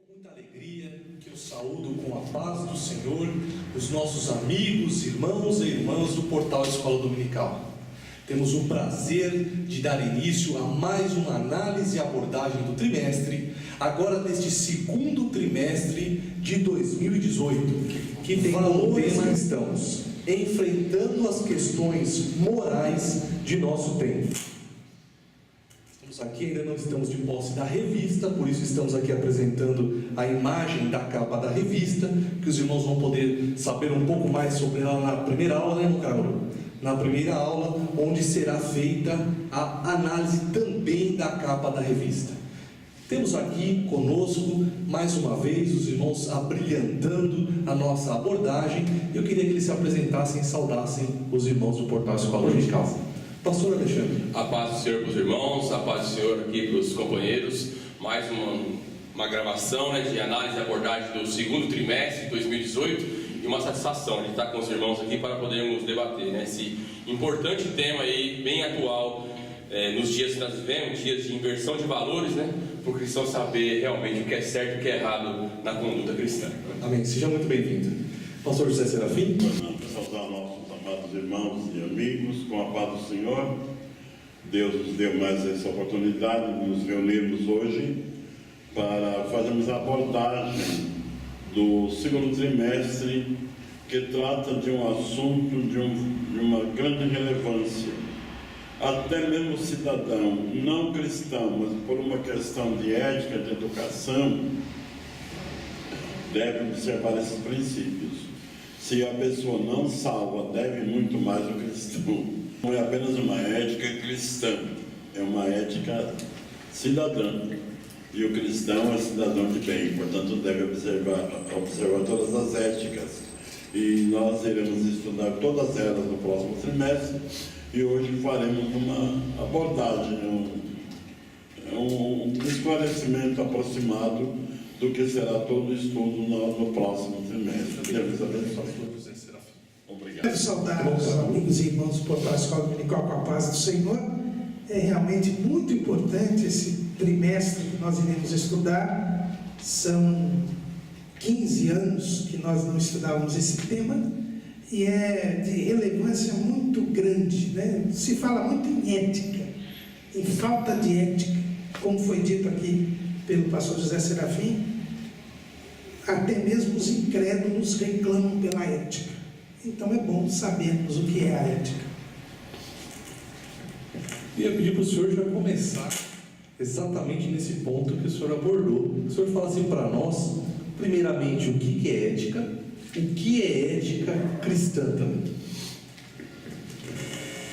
Muita alegria que eu saúdo com a paz do Senhor os nossos amigos, irmãos e irmãs do Portal Escola Dominical. Temos o prazer de dar início a mais uma análise e abordagem do trimestre, agora neste segundo trimestre de 2018, que tem como tema cristãos, enfrentando as questões morais de nosso tempo. Aqui ainda não estamos de posse da revista, por isso estamos aqui apresentando a imagem da capa da revista, que os irmãos vão poder saber um pouco mais sobre ela na primeira aula, né, Carol? Na primeira aula, onde será feita a análise também da capa da revista. Temos aqui conosco, mais uma vez, os irmãos abrilhantando a nossa abordagem. Eu queria que eles se apresentassem e saudassem os irmãos do Portal Escola Dominical. Pastor Alexandre. A paz do Senhor para os irmãos, a paz do Senhor aqui para os companheiros. Mais uma gravação, de análise e abordagem do segundo trimestre de 2018 e uma satisfação de estar com os irmãos aqui para podermos debater esse importante tema aí, bem atual, nos dias que nós vivemos, dias de inversão de valores, para o cristão saber realmente o que é certo e o que é errado na conduta cristã. Amém. Seja muito bem-vindo. Pastor José Serafim. Saudar nossos amados irmãos e amigos com a paz do Senhor. Deus nos deu mais essa oportunidade de nos reunirmos hoje para fazermos a abordagem do segundo trimestre, que trata de um assunto de uma grande relevância. Até mesmo o cidadão não cristão, mas por uma questão de ética, de educação, deve observar esses princípios. Se a pessoa não salva, deve muito mais ao cristão. Não é apenas uma ética cristã, é uma ética cidadã. E o cristão é cidadão de bem, portanto deve observar todas as éticas. E nós iremos estudar todas elas no próximo trimestre. E hoje faremos uma abordagem, um esclarecimento aproximado do que será todo o estudo no próximo trimestre. Deus abençoe. Obrigado. Quero saudar os amigos e irmãos do Portal Escola Dominical com a paz do Senhor. É realmente muito importante esse trimestre que nós iremos estudar. São 15 anos que nós não estudávamos esse tema e é de relevância muito grande, Se fala muito em ética, em falta de ética, como foi dito aqui pelo pastor José Serafim. Até mesmo os incrédulos reclamam pela ética. Então é bom sabermos o que é a ética. Eu ia pedir para o senhor já começar exatamente nesse ponto que o senhor abordou. O senhor fala assim para nós, primeiramente, o que é ética, o que é ética cristã também.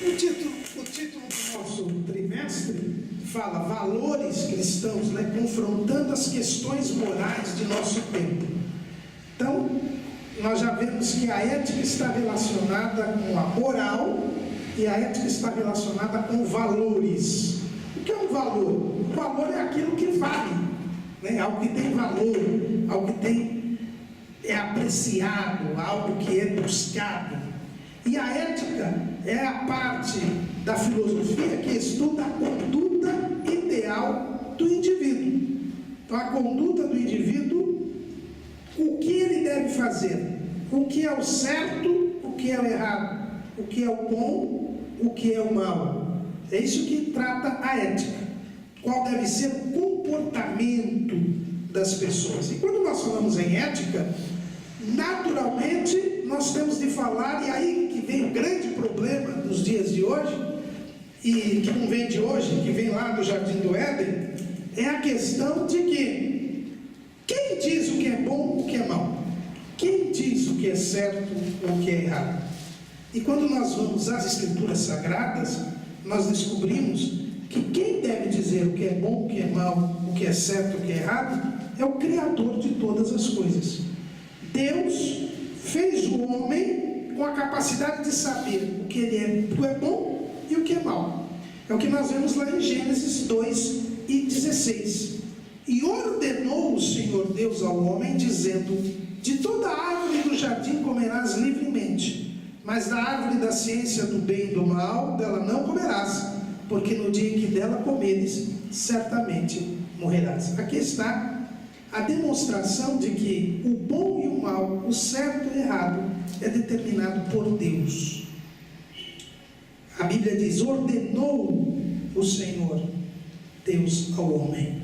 O título do nosso trimestre fala valores cristãos, confrontando as questões morais de nosso tempo. Então, nós já vemos que a ética está relacionada com a moral e a ética está relacionada com valores. O que é um valor? O valor é aquilo que vale, algo que tem valor, algo que é apreciado, algo que é buscado. E a ética é a parte da filosofia que estuda a conduta ideal do indivíduo. Então, a conduta do indivíduo, o que ele deve fazer, o que é o certo, o que é o errado, o que é o bom, o que é o mal. É isso que trata a ética. Qual deve ser o comportamento das pessoas. E quando nós falamos em ética, naturalmente nós temos de falar, e aí que vem o grande problema dos dias de hoje, e que não vem de hoje, que vem lá do Jardim do Éden, é a questão de que quem diz o que é bom, o que é mal? Quem diz o que é certo ou o que é errado? E quando nós vamos às Escrituras Sagradas, nós descobrimos que quem deve dizer o que é bom, o que é mal, o que é certo, o que é errado, é o Criador de todas as coisas. Deus fez o homem com a capacidade de saber o que é bom e o que é mal. É o que nós vemos lá em Gênesis 2:16. E ordenou o Senhor Deus ao homem, dizendo: de toda árvore do jardim comerás livremente, mas da árvore da ciência do bem e do mal, dela não comerás, porque no dia em que dela comeres, certamente morrerás. Aqui está a demonstração de que o bom e o mal, o certo e o errado, é determinado por Deus. A Bíblia diz: ordenou o Senhor Deus ao homem.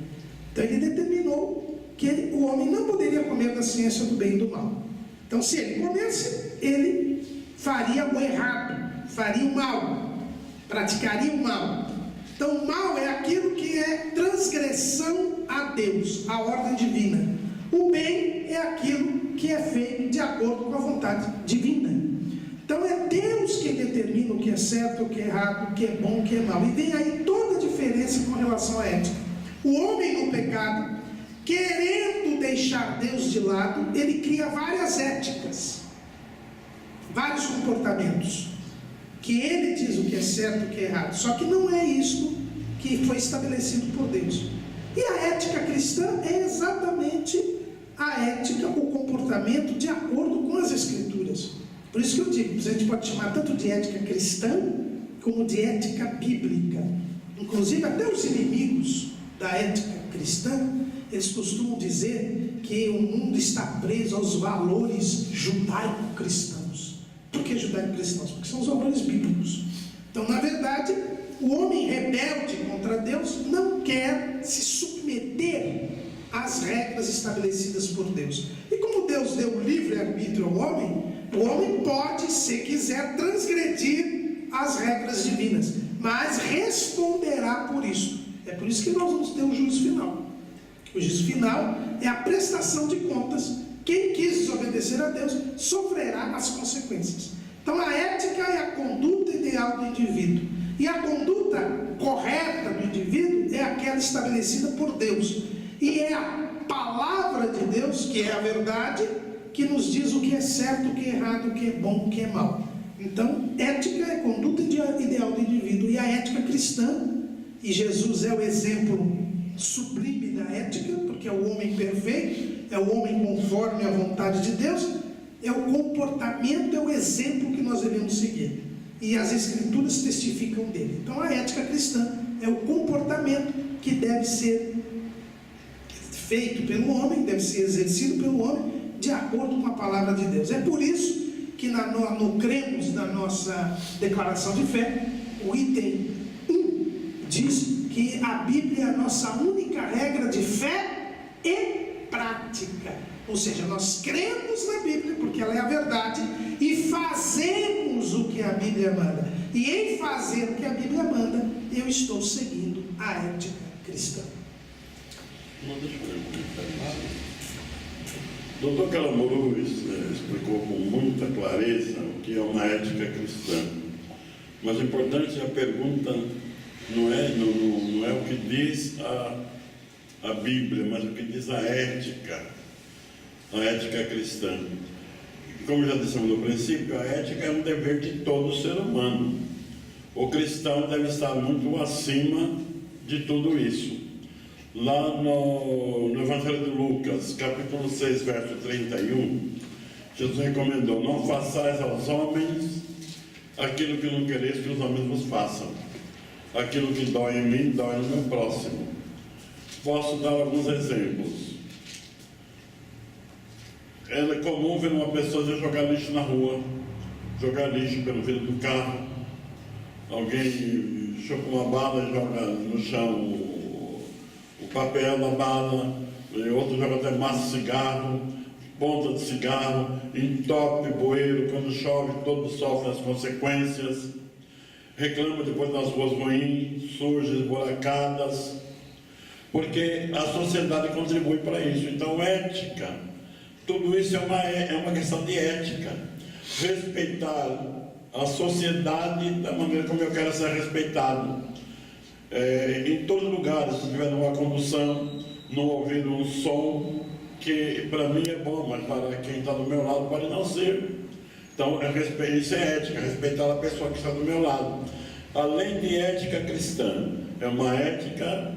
Então ele determinou que o homem não poderia comer da ciência do bem e do mal. Então, se ele comesse, ele faria o errado, faria o mal, praticaria o mal. Então, o mal é aquilo que é transgressão a Deus, a ordem divina. O bem é aquilo que é feito de acordo com a vontade divina. Então, é Deus quem determina o que é certo, o que é errado, o que é bom, o que é mal. E vem aí toda a diferença com relação à ética. O homem no pecado, querendo deixar Deus de lado, ele cria várias éticas, vários comportamentos, que ele diz o que é certo e o que é errado. Só que não é isso que foi estabelecido por Deus. E a ética cristã é exatamente a ética, o comportamento de acordo com as Escrituras. Por isso que eu digo, a gente pode chamar tanto de ética cristã, como de ética bíblica. Inclusive até os inimigos da ética cristã, eles costumam dizer que o mundo está preso aos valores judaico-cristãos. Por que judaico-cristãos? Porque são os valores bíblicos. Então, na verdade, o homem rebelde contra Deus não quer se submeter às regras estabelecidas por Deus. E como Deus deu livre-arbítrio ao o homem pode, se quiser, transgredir as regras divinas, mas responderá por isso. É por isso que nós vamos ter o juízo final. O juízo final é a prestação de contas. Quem quis desobedecer a Deus sofrerá as consequências. Então, a ética é a conduta ideal do indivíduo. E a conduta correta do indivíduo é aquela estabelecida por Deus. E é a palavra de Deus, que é a verdade, que nos diz o que é certo, o que é errado, o que é bom, o que é mal. Então, ética é a conduta ideal do indivíduo. E a ética cristã, e Jesus é o exemplo sublime da ética, porque é o homem perfeito, é o homem conforme a vontade de Deus, é o comportamento, é o exemplo que nós devemos seguir. E as Escrituras testificam dele. Então, a ética cristã é o comportamento que deve ser feito pelo homem, deve ser exercido pelo homem, de acordo com a palavra de Deus. É por isso que no cremos da nossa declaração de fé, o item 1 diz que a Bíblia é a nossa única regra de fé e prática. Ou seja, nós cremos na Bíblia, porque ela é a verdade, e fazemos o que a Bíblia manda. E em fazer o que a Bíblia manda, eu estou seguindo a ética cristã. Não, deixa eu ler um comentário. Dr. Calamuruz explicou com muita clareza o que é uma ética cristã. Mas o importante é a pergunta, não é o que diz a Bíblia, mas o que diz a ética cristã. Como já dissemos no princípio, a ética é um dever de todo ser humano. O cristão deve estar muito acima de tudo isso. Lá no Evangelho de Lucas, capítulo 6, verso 31, Jesus recomendou: não façais aos homens aquilo que não quereis que os homens vos façam. Aquilo que dói em mim, dói no meu próximo. Posso dar alguns exemplos. É comum ver uma pessoa jogar lixo na rua, jogar lixo pelo vidro do carro. Alguém chupa uma bala e joga no chão o papel da bala, outro joga até massa de cigarro, ponta de cigarro, entope bueiro, quando chove todos sofrem as consequências, reclama depois das ruas ruins, sujas, esburacadas, porque a sociedade contribui para isso. Então, ética, tudo isso é uma questão de ética, respeitar a sociedade da maneira como eu quero ser respeitado. Em todos os lugares, se tiver numa condução, não ouvir um som que para mim é bom, mas para quem está do meu lado pode não ser. Então, isso é ética, respeitar a pessoa que está do meu lado. Além de ética cristã, é uma ética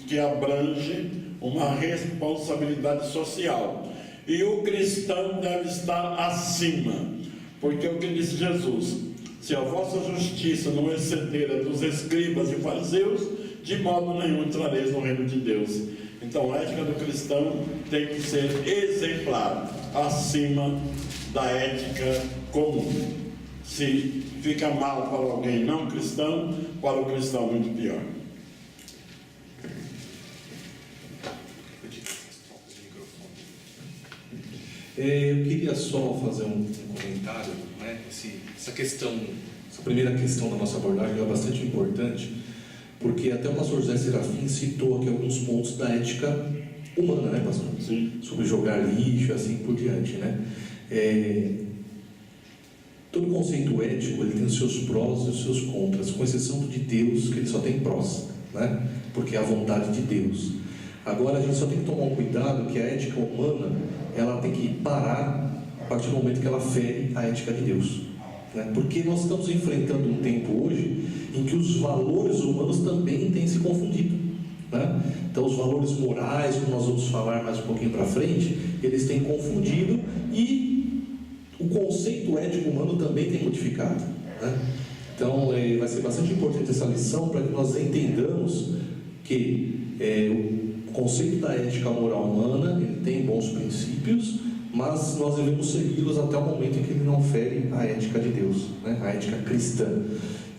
que abrange uma responsabilidade social. E o cristão deve estar acima, porque é o que disse Jesus: se a vossa justiça não exceder a dos escribas e fariseus, de modo nenhum entrareis no reino de Deus. Então, a ética do cristão tem que ser exemplar, acima da ética comum. Se fica mal para alguém não cristão, para o cristão muito pior. Eu queria só fazer um comentário, né? Essa primeira questão da nossa abordagem é bastante importante, porque até o pastor José Serafim citou aqui alguns pontos da ética humana, né, pastor? Sim. Sobre jogar lixo e assim por diante, né? Todo conceito ético ele tem os seus prós e os seus contras, com exceção do de Deus, que ele só tem prós, né? Porque é a vontade de Deus. Agora a gente só tem que tomar um cuidado que a ética humana ela tem que parar a partir do momento que ela fere a ética de Deus, né? Porque nós estamos enfrentando um tempo hoje em que os valores humanos também têm se confundido, né? Então os valores morais, como nós vamos falar mais um pouquinho para frente, eles têm confundido e o conceito ético humano também tem modificado, né? Então vai ser bastante importante essa lição para que nós entendamos que o conceito da ética moral humana ele tem bons princípios, mas nós devemos segui-los até o momento em que ele não fere a ética de Deus, né? A ética cristã.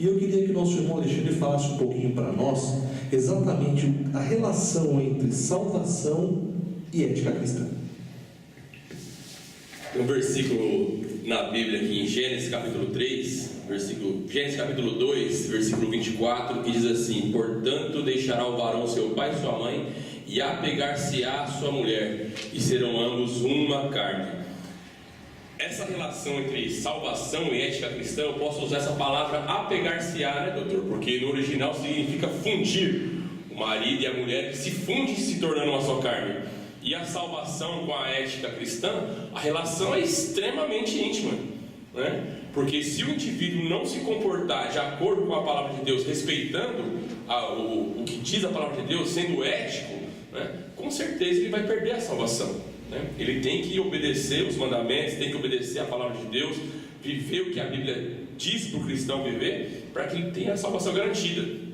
E eu queria que o nosso irmão Alexandre falasse um pouquinho para nós exatamente a relação entre salvação e ética cristã. Tem um versículo na Bíblia aqui em Gênesis capítulo 3, Gênesis capítulo 2, versículo 24, que diz assim: portanto deixará o varão seu pai e sua mãe, e apegar-se-á à sua mulher, e serão ambos uma carne. Essa relação entre salvação e ética cristã, eu posso usar essa palavra apegar-se-á, né, doutor? Porque no original significa fundir. O marido e a mulher que se fundem se tornando uma só carne. E a salvação com a ética cristã, a relação é extremamente íntima, né? Porque se o indivíduo não se comportar de acordo com a palavra de Deus, respeitando o que diz a palavra de Deus, sendo ético, né, com certeza ele vai perder a salvação, né? Ele tem que obedecer os mandamentos, tem que obedecer a palavra de Deus, viver o que a Bíblia diz para o cristão viver, para que ele tenha a salvação garantida.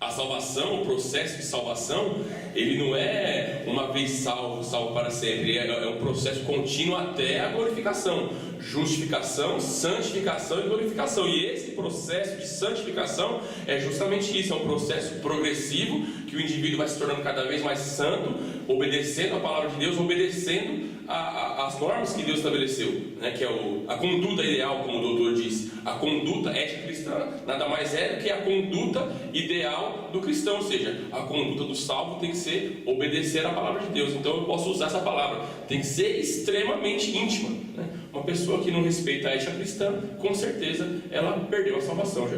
A salvação, o processo de salvação, ele não é uma vez salvo, salvo para sempre. É um processo contínuo até a glorificação. Justificação, santificação e glorificação. E esse processo de santificação é justamente isso. É um processo progressivo que o indivíduo vai se tornando cada vez mais santo, obedecendo a palavra de Deus, obedecendo as normas que Deus estabeleceu, né? Que é a conduta ideal, como o doutor disse. A conduta ética cristã nada mais é do que a conduta ideal do cristão, ou seja, a conduta do salvo tem que ser obedecer à palavra de Deus. Então eu posso usar essa palavra, tem que ser extremamente íntima, né? Uma pessoa que não respeita a ética cristã, com certeza ela perdeu a salvação já.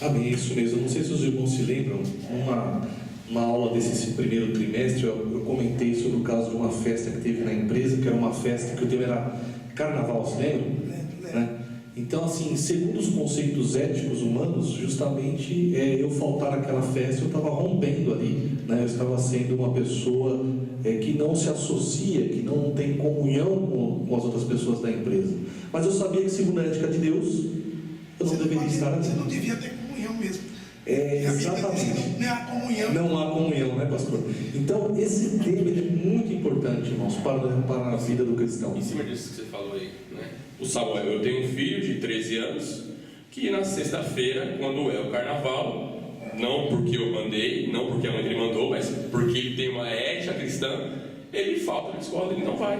Amém, isso mesmo. Eu não sei se os irmãos se lembram, uma aula desse primeiro trimestre, eu comentei sobre o caso de uma festa que teve na empresa, que era uma festa que o tema era carnaval, se lembram? Né? Então, assim, segundo os conceitos éticos humanos, justamente eu faltar naquela festa, eu estava rompendo ali, né? Eu estava sendo uma pessoa que não se associa, que não tem comunhão com as outras pessoas da empresa. Mas eu sabia que, segundo a ética de Deus, eu não deveria estar ali. Você não devia ter comunhão mesmo. Exatamente. Não há comunhão. Não há comunhão, né, pastor? Então, esse tema é muito importante, irmãos, para a vida do cristão. Em cima disso que você falou aí, né? O Samuel, eu tenho um filho de 13 anos que na sexta-feira, quando é o carnaval, não porque eu mandei, não porque a mãe dele mandou, mas porque ele tem uma ética cristã, ele falta na escola, ele não vai.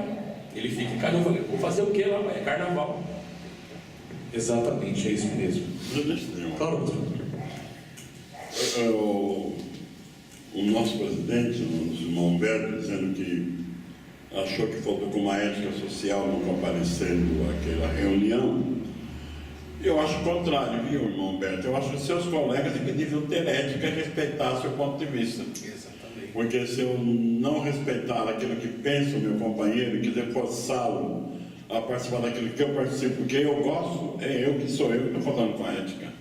Ele fica em casa, eu falei, vou fazer o que lá? É carnaval. Exatamente, é isso mesmo. Claro, pastor. O nosso presidente, o irmão Humberto, dizendo que achou que faltou com uma ética social não comparecendo àquela reunião. Eu acho o contrário, viu, irmão Humberto? Eu acho que seus colegas que deviam ter ética e respeitar seu ponto de vista. Exatamente. Porque se eu não respeitar aquilo que pensa o meu companheiro e quiser forçá-lo a participar daquilo que eu participo, porque eu gosto, é eu que sou eu que estou falando com a ética.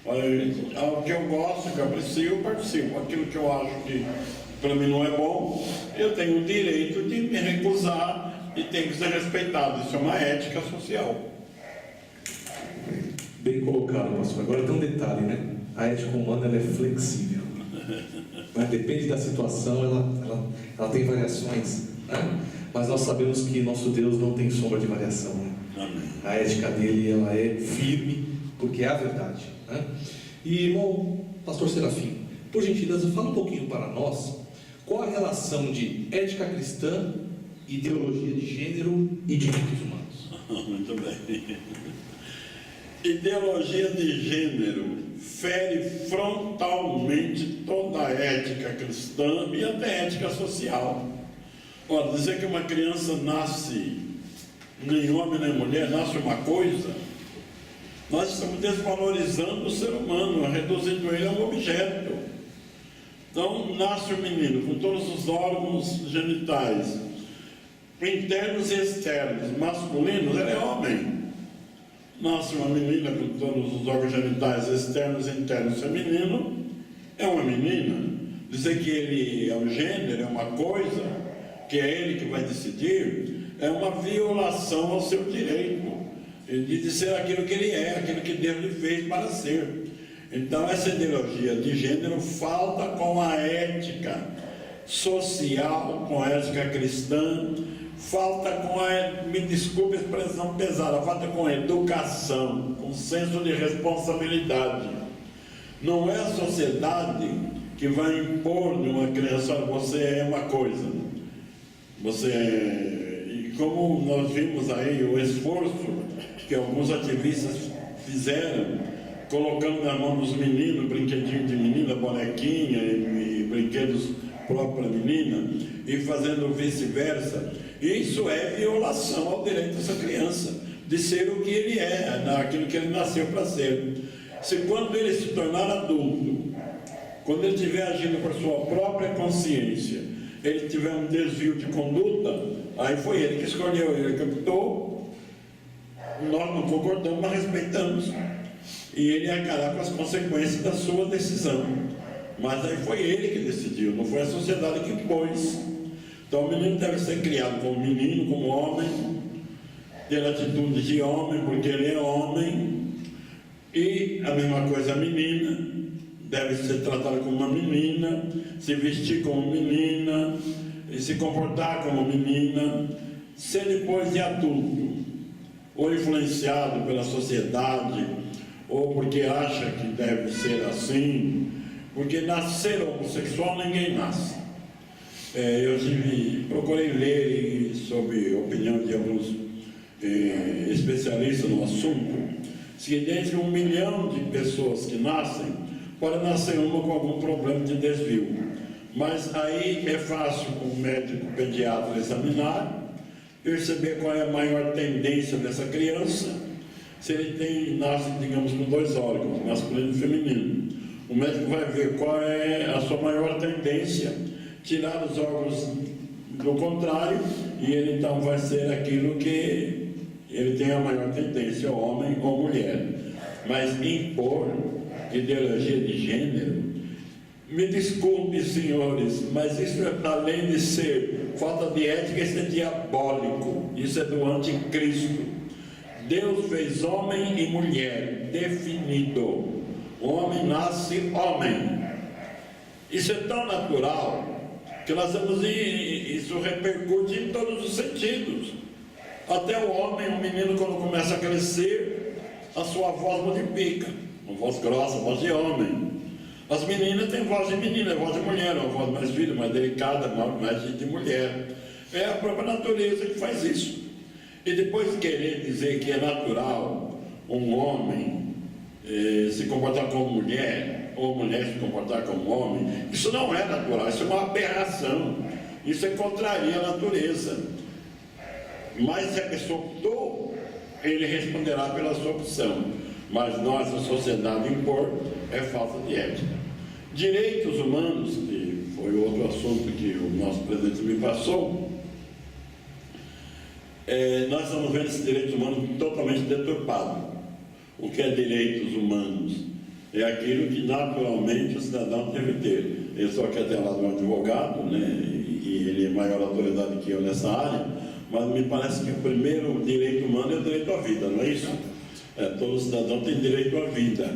O que eu gosto, que eu aprecio, eu participo. Aquilo que eu acho que para mim não é bom, eu tenho o direito de me recusar e tem que ser respeitado. Isso é uma ética social. Bem colocado, pastor. Agora tem um detalhe, né? A ética humana ela é flexível. né? Depende da situação, ela tem variações, né? Mas nós sabemos que nosso Deus não tem sombra de variação, né? Amém. A ética dele, ela é firme, porque é a verdade, né? E, irmão, pastor Serafim, por gentileza, fala um pouquinho para nós qual a relação de ética cristã, ideologia de gênero e direitos humanos. Muito bem. Ideologia de gênero fere frontalmente toda a ética cristã e até a ética social. Ora, dizer que uma criança nasce nem homem nem mulher, nasce uma coisa, nós estamos desvalorizando o ser humano, reduzindo ele a um objeto. Então, nasce o menino com todos os órgãos genitais, internos e externos, masculinos, ele é homem. Nasce uma menina com todos os órgãos genitais externos e internos, feminino, é uma menina. Dizer que ele é um gênero, é uma coisa, que é ele que vai decidir, é uma violação ao seu direito de ser aquilo que ele é, aquilo que Deus lhe fez para ser. Então, essa ideologia de gênero falta com a ética social, com a ética cristã, falta com a, me desculpe a expressão pesada, falta com a educação, com senso de responsabilidade. Não é a sociedade que vai impor de uma criança, você é uma coisa, você é, e como nós vimos aí o esforço que alguns ativistas fizeram, colocando na mão dos meninos, brinquedinho de menina, bonequinha e brinquedos próprios da menina, e fazendo vice-versa. Isso é violação ao direito dessa criança, de ser o que ele é, naquilo que ele nasceu para ser. Se quando ele se tornar adulto, quando ele estiver agindo por sua própria consciência, ele tiver um desvio de conduta, aí foi ele que escolheu, ele que optou, nós não concordamos, mas respeitamos. E ele arcará com as consequências da sua decisão. Mas aí foi ele que decidiu, não foi a sociedade que impôs. Então o menino deve ser criado como menino, como homem, ter atitude de homem, porque ele é homem. E a mesma coisa a menina, deve ser tratada como uma menina, se vestir como menina, e se comportar como menina. Se depois de adulto, ou influenciado pela sociedade, ou porque acha que deve ser assim, porque nascer homossexual ninguém nasce. Eu procurei ler sobre a opinião de alguns especialistas no assunto, se dentre 1 milhão de pessoas que nascem, pode nascer uma com algum problema de desvio. Mas aí é fácil o médico pediatra examinar, perceber qual é a maior tendência dessa criança. Se ele nasce, digamos, com 2 órgãos, masculino e feminino, o médico vai ver qual é a sua maior tendência, tirar os órgãos do contrário, e ele então vai ser aquilo que ele tem a maior tendência, homem ou mulher. Mas impor ideologia de gênero, me desculpe, senhores, mas isso é, além de ser falta de ética, isso é diabólico, isso é do anticristo. Deus fez homem e mulher, definido. O homem nasce homem. Isso é tão natural que nós vemos, isso repercute em todos os sentidos. Até o homem, o menino, quando começa a crescer, a sua voz modifica. Uma voz grossa, voz de homem. As meninas têm voz de menina, voz de mulher, uma voz mais fina, mais delicada, mais de mulher. É a própria natureza que faz isso. E depois querer dizer que é natural um homem se comportar como mulher, ou mulher se comportar como homem, isso não é natural, isso é uma aberração, isso é contraria a natureza. Mas se a pessoa optou, ele responderá pela sua opção. Mas nós, a sociedade, impor é falta de ética. Direitos humanos, que foi outro assunto que o nosso presidente me passou, nós estamos vendo esse direito humano totalmente deturpado. O que é direitos humanos? É aquilo que naturalmente o cidadão deve ter. Eu só quero ter lá um advogado, né? E ele é maior autoridade que eu nessa área, mas me parece que o primeiro direito humano é o direito à vida, não é isso? Todo cidadão tem direito à vida.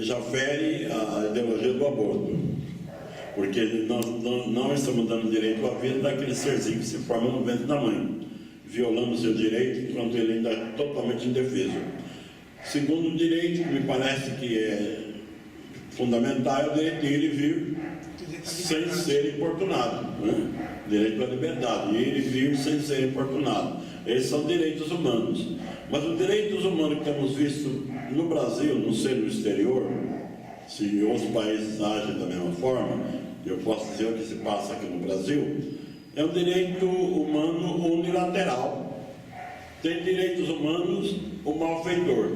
Já fere a ideologia do aborto. porque nós não estamos dando direito à vida daquele serzinho que se forma no ventre da mãe, violando o seu direito enquanto ele ainda é totalmente indefeso. Segundo direito, que me parece que é fundamental, é o direito de ir e vir sem ser importunado, né? Direito à liberdade, ir e vir sem ser importunado. Esses são direitos humanos. Mas os direitos humanos que temos visto no Brasil, não sei no exterior, se outros países agem da mesma forma, eu posso dizer o que se passa aqui no Brasil, é um direito humano unilateral. Tem direitos humanos o malfeitor,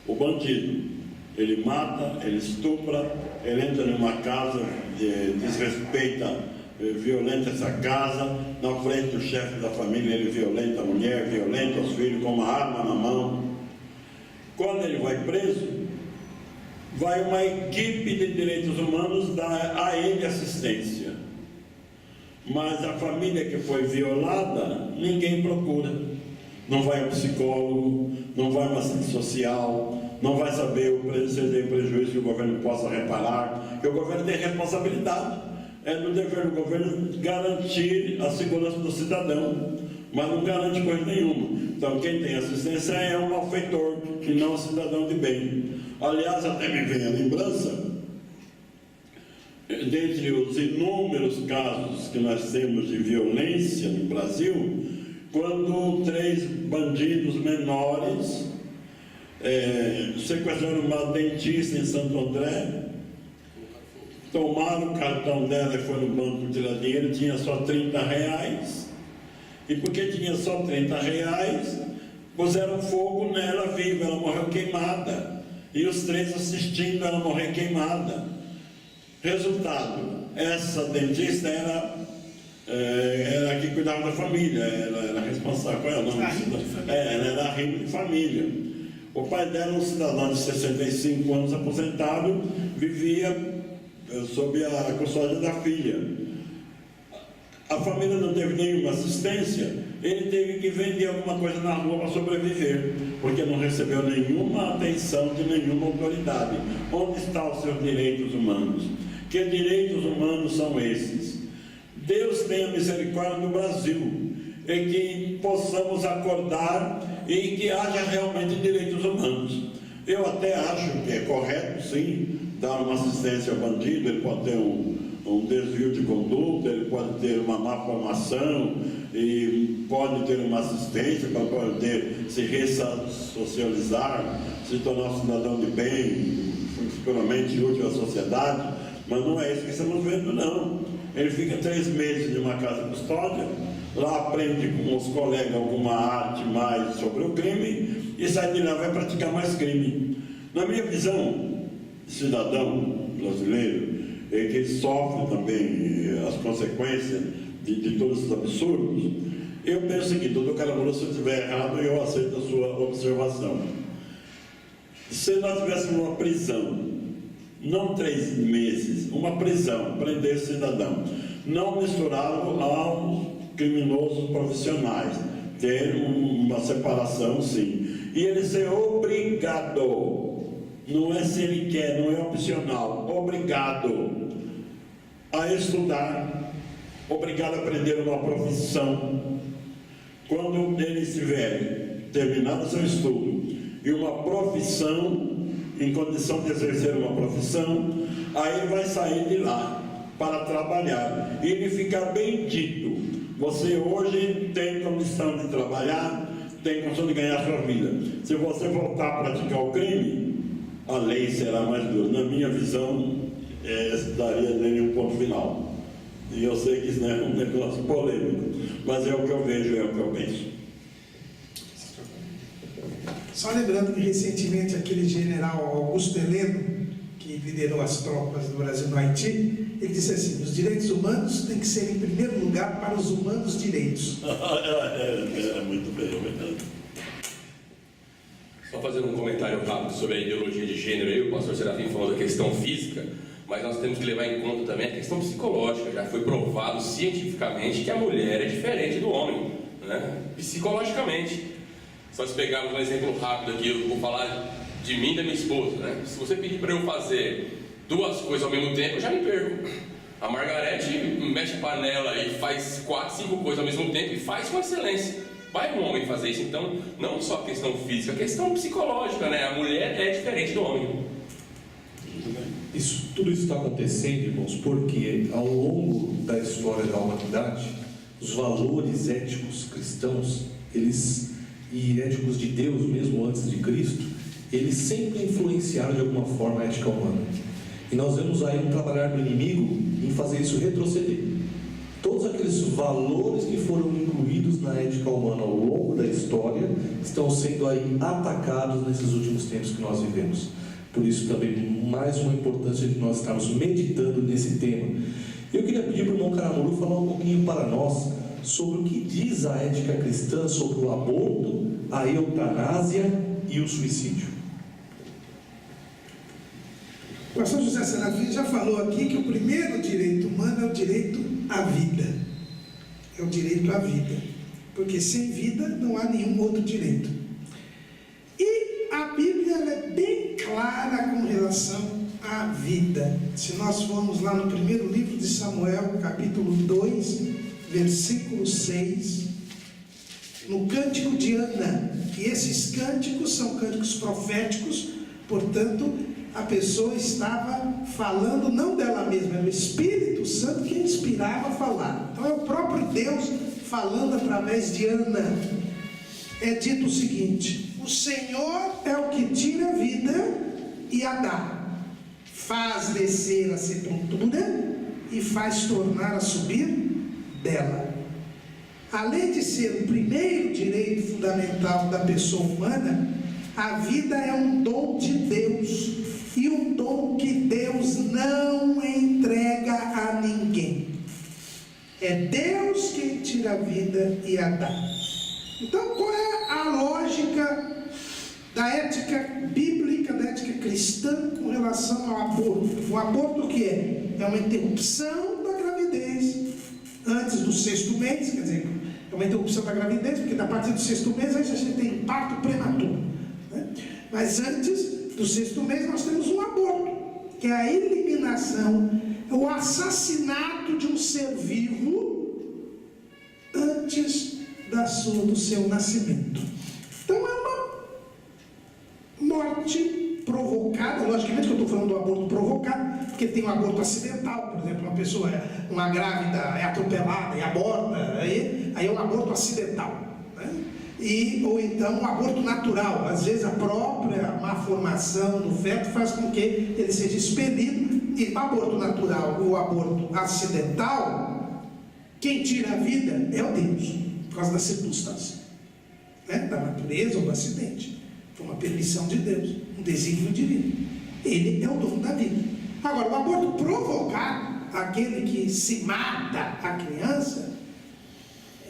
o bandido. Ele mata, ele estupra, ele entra numa casa, desrespeita, violenta essa casa, na frente do chefe da família ele violenta a mulher, violenta os filhos com uma arma na mão. Quando ele vai preso, vai uma equipe de direitos humanos dar a ele assistência. Mas a família que foi violada, ninguém procura. Não vai um psicólogo, não vai uma assistente social, não vai saber se tem prejuízo que o governo possa reparar, porque o governo tem responsabilidade. É do dever do governo garantir a segurança do cidadão, mas não garante coisa nenhuma. Então quem tem assistência é um malfeitor, que não é um cidadão de bem. Aliás, até me vem a lembrança, dentre os inúmeros casos que nós temos de violência no Brasil, quando 3 bandidos menores sequestraram uma dentista em Santo André, tomaram o cartão dela e foi no banco tirar dinheiro, tinha só R$30, e porque tinha só R$30, puseram fogo nela viva, ela morreu queimada, e os 3 assistindo ela morrer queimada. Resultado, essa dentista era a que cuidava da família, ela era responsável, qual é o nome? Ela era a rima de família. O pai dela, um cidadão de 65 anos aposentado, vivia sob a custódia da filha. A família não teve nenhuma assistência, ele teve que vender alguma coisa na rua para sobreviver, porque não recebeu nenhuma atenção de nenhuma autoridade. Onde estão os seus direitos humanos? Que direitos humanos são esses? Deus tenha misericórdia do Brasil, e que possamos acordar e que haja realmente direitos humanos. Eu até acho que é correto, sim, dar uma assistência ao bandido, ele pode ter um desvio de conduta, ele pode ter uma má formação, e pode ter uma assistência para poder se ressocializar, se tornar um cidadão de bem, futuramente útil à sociedade, mas não é isso que estamos vendo, não. Ele fica 3 meses de uma casa de custódia, lá aprende com os colegas alguma arte mais sobre o crime, e sai de lá e vai praticar mais crime. Na minha visão, cidadão brasileiro, que sofre também as consequências de todos esses absurdos, eu penso o seguinte: doutor Caramuru, se eu estiver errado, eu aceito a sua observação. Se nós tivéssemos uma prisão, não 3 meses, uma prisão, prender esse cidadão, não misturá-lo aos criminosos profissionais, ter uma separação, sim, e ele ser obrigado, não é se ele quer, não é opcional, obrigado a estudar, obrigado a aprender uma profissão. Quando ele estiver terminado o seu estudo e uma profissão, em condição de exercer uma profissão, aí ele vai sair de lá para trabalhar, e ele ficar bendito. Você hoje tem condição de trabalhar, tem condição de ganhar a sua vida. Se você voltar a praticar o crime, a lei será mais dura. Na minha visão, daria nele um ponto final. E eu sei que isso não é um negócio polêmico, mas é o que eu vejo, é o que eu penso. Só lembrando que recentemente aquele general Augusto Heleno, que liderou as tropas do Brasil no Haiti, ele disse assim: os direitos humanos têm que ser em primeiro lugar para os humanos direitos. Muito bem, é verdade. Só fazendo um comentário rápido sobre a ideologia de gênero aí, o pastor Serafim falou da questão física, mas nós temos que levar em conta também a questão psicológica. Já foi provado cientificamente que a mulher é diferente do homem, né? Psicologicamente. Se nós pegarmos um exemplo rápido aqui, eu vou falar de mim e da minha esposa, né? Se você pedir para eu fazer 2 coisas ao mesmo tempo, eu já me perco. A Margarete mexe a panela e faz 4, 5 coisas ao mesmo tempo e faz com excelência. Vai um homem fazer isso? Então, não só a questão física, a questão psicológica, né? A mulher é diferente do homem. Tudo isso está acontecendo, irmãos, porque ao longo da história da humanidade, os valores éticos cristãos, e éticos de Deus mesmo antes de Cristo, eles sempre influenciaram de alguma forma a ética humana. E nós vemos aí um trabalhar do inimigo em fazer isso retroceder. Todos aqueles valores que foram incluídos na ética humana ao longo da história estão sendo aí atacados nesses últimos tempos que nós vivemos. Por isso também mais uma importância de nós estarmos meditando nesse tema. Eu queria pedir para o irmão Caramuru falar um pouquinho para nós sobre o que diz a ética cristã sobre o aborto, a eutanásia e o suicídio. O pastor José Serafim já falou aqui que o primeiro direito humano é o direito à vida. É o direito à vida. Porque sem vida não há nenhum outro direito. E a Bíblia é bem clara com relação à vida. Se nós formos lá no primeiro livro de Samuel, capítulo 2, versículo 6, no cântico de Ana, e esses cânticos são cânticos proféticos, portanto, a pessoa estava falando não dela mesma, era o Espírito Santo que inspirava a falar. Então é o próprio Deus falando através de Ana. É dito o seguinte: o Senhor é o que tira a vida e a dá, faz descer a sepultura e faz tornar a subir dela. Além de ser o primeiro direito fundamental da pessoa humana, a vida é um dom de Deus, e um dom que Deus não entrega a ninguém. É Deus quem tira a vida e a dá. Então, qual é a lógica da ética bíblica, da ética cristã com relação ao aborto? O aborto o que é? É uma interrupção da gravidez antes do 6º mês, quer dizer, é uma interrupção da gravidez, porque a partir do 6º mês a gente tem parto prematuro, né? Mas antes do 6º mês nós temos um aborto, que é a eliminação, o assassinato de um ser vivo antes do seu nascimento. Então é uma morte provocada. Logicamente que eu estou falando do aborto provocado, porque tem um aborto acidental, por exemplo, uma grávida é atropelada e aborta, aí é um aborto acidental, né? Ou então um aborto natural. Às vezes a própria má formação do feto faz com que ele seja expelido. E o aborto natural e o aborto acidental, quem tira a vida é o Deus, por causa da circunstância, né? Da natureza ou do acidente. Foi uma permissão de Deus, um desígnio divino. Ele é o dono da vida. Agora, o aborto provocado, aquele que se mata a criança,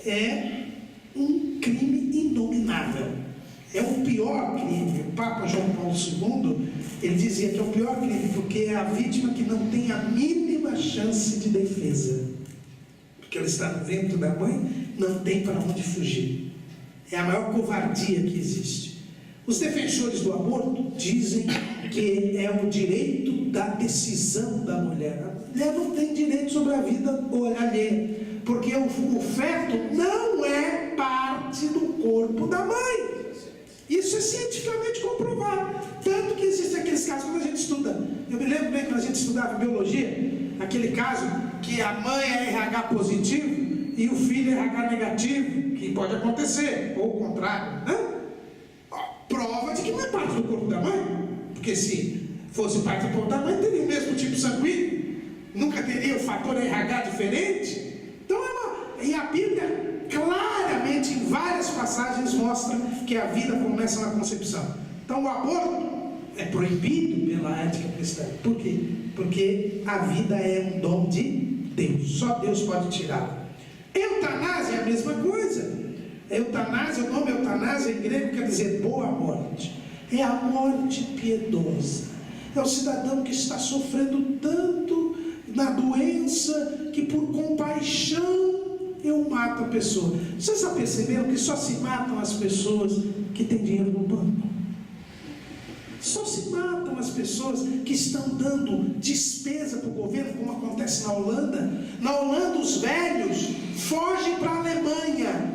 é um crime inominável. É o pior crime. O Papa João Paulo II, ele dizia que é o pior crime, porque é a vítima que não tem a mínima chance de defesa. Porque ela está no ventre da mãe, não tem para onde fugir. É a maior covardia que existe. Os defensores do aborto dizem que é o direito da decisão da mulher. A mulher não tem direito sobre a vida alheia, porque o feto não é parte do corpo da mãe. Isso é cientificamente comprovado. Tanto que existem aqueles casos quando a gente estuda. Eu me lembro bem quando a gente estudava biologia, aquele caso que a mãe é RH positivo e o filho é RH negativo, que pode acontecer, ou o contrário, né? Prova de que não é parte do corpo da mãe, porque se fosse parte do corpo da mãe, teria o mesmo tipo sanguíneo, nunca teria o fator RH diferente. Então e a Bíblia claramente em várias passagens mostra que a vida começa na concepção. Então o aborto é proibido pela ética cristã. Por quê? Porque a vida é um dom de Deus, só Deus pode tirá-la. Eutanásia é a mesma coisa. Eutanásia, o nome eutanásia em grego quer dizer boa morte. É a morte piedosa. É o cidadão que está sofrendo tanto na doença que por compaixão eu mato a pessoa. Vocês já perceberam que só se matam as pessoas que têm dinheiro no banco? Só se matam as pessoas que estão dando despesa para o governo, como acontece na Holanda. Na Holanda, os velhos fogem para a Alemanha,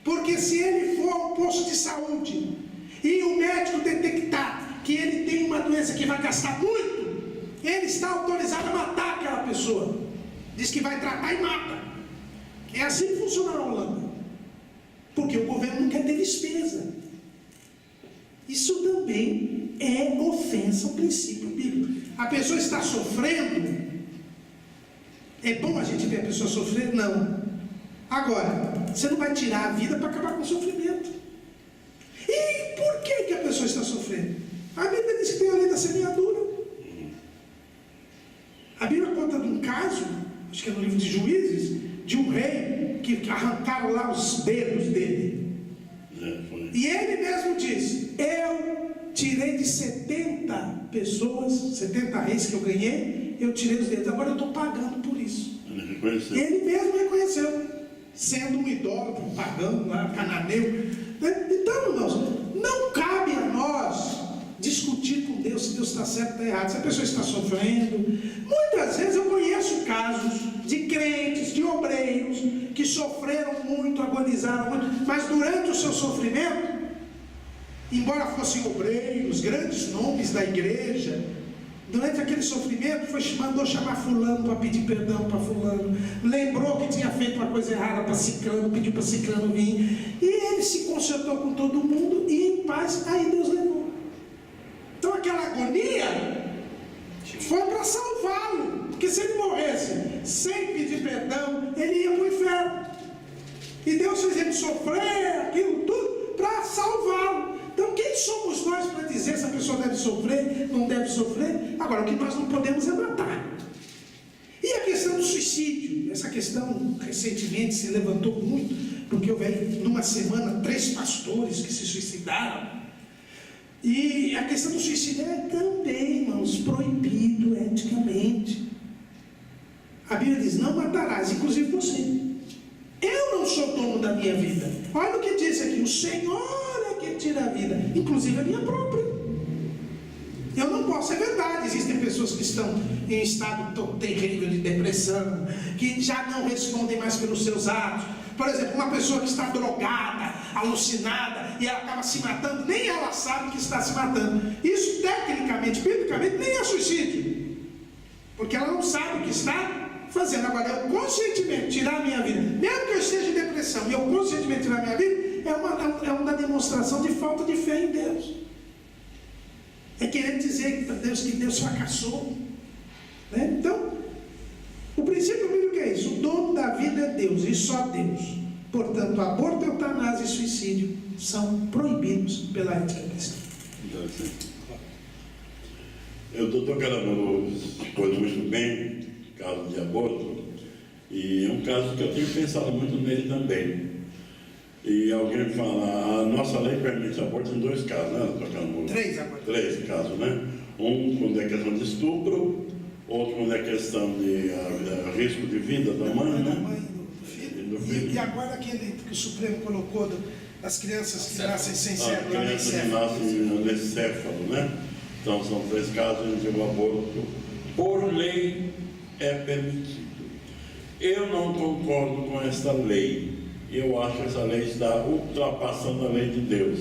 porque se ele for ao posto de saúde e o médico detectar que ele tem uma doença que vai gastar muito, ele está autorizado a matar aquela pessoa. Diz que vai tratar e mata. É assim que funciona na Holanda, porque o governo não quer ter despesa. Isso também é ofensa ao princípio bíblico. A pessoa está sofrendo. É bom a gente ver a pessoa sofrer? Não. Agora, você não vai tirar a vida para acabar com o sofrimento. E por que a pessoa está sofrendo? A Bíblia diz que tem a lei da semeadura. A Bíblia conta de um caso, acho que é no livro de Juízes, de um rei que arrancaram lá os dedos dele. E ele mesmo diz: eu tirei de 70 pessoas, 70 reis que eu ganhei, eu tirei os dedos, agora eu estou pagando por isso. Ele mesmo reconheceu, sendo um idólatra, um pagão, cananeu. Então, irmãos, não cabe a nós discutir com Deus se Deus está certo ou está errado, se a pessoa está sofrendo. Muitas vezes eu conheço casos de crentes, de obreiros, que sofreram muito, agonizaram muito, mas durante o seu sofrimento, embora fossem obreiros, grandes nomes da igreja, durante aquele sofrimento, mandou chamar fulano para pedir perdão para fulano, lembrou que tinha feito uma coisa errada para ciclano, pediu para ciclano vir, e ele se consertou com todo mundo, e em paz, aí Deus levou. Então aquela agonia foi para salvá-lo, porque se ele morresse sem pedir perdão, ele ia para o inferno, e Deus fez ele sofrer aquilo tudo para salvá-lo. Então quem somos nós para dizer se a pessoa deve sofrer, não deve sofrer? Agora, o que nós não podemos é matar. E a questão do suicídio, essa questão recentemente se levantou muito, porque eu vi numa semana 3 pastores que se suicidaram. E a questão do suicídio é também, irmãos, proibido eticamente. A Bíblia diz: não matarás, inclusive você. Eu não sou dono da minha vida. Olha o que diz aqui: o Senhor é quem tira a vida, inclusive a minha própria. Eu não posso, é verdade, existem pessoas que estão em estado tão terrível de depressão, que já não respondem mais pelos seus atos. Por exemplo, uma pessoa que está drogada, alucinada, e ela acaba se matando, nem ela sabe que está se matando. Isso, tecnicamente, biblicamente, nem é suicídio, porque ela não sabe o que está fazendo. Agora, eu conscientemente tirar a minha vida, mesmo que eu esteja em depressão, e eu conscientemente tirar a minha vida, é uma demonstração de falta de fé em Deus. É querer dizer para Deus que Deus fracassou, né? Então, o princípio bíblico é isso: o dono da vida é Deus e só Deus. Portanto, aborto, eutanásia e suicídio são proibidos pela ética cristã. Eu estou tocando coisa muito bem, caso de aborto, e é um caso que eu tenho pensado muito nele também. E alguém fala: a nossa lei permite aborto em 2 casos, né? Tocando 3 abortos. 3 casos, né? Um quando é questão de estupro, outro quando é questão de risco de vida da mãe, né? Da mãe e do filho. E agora aquele que o Supremo colocou das crianças que nascem sem cérebro, crianças que nascem anencéfalo, né? Então são 3 casos em que o aborto, por lei, é permitido. Eu não concordo com esta lei. Eu acho que essa lei está ultrapassando a lei de Deus.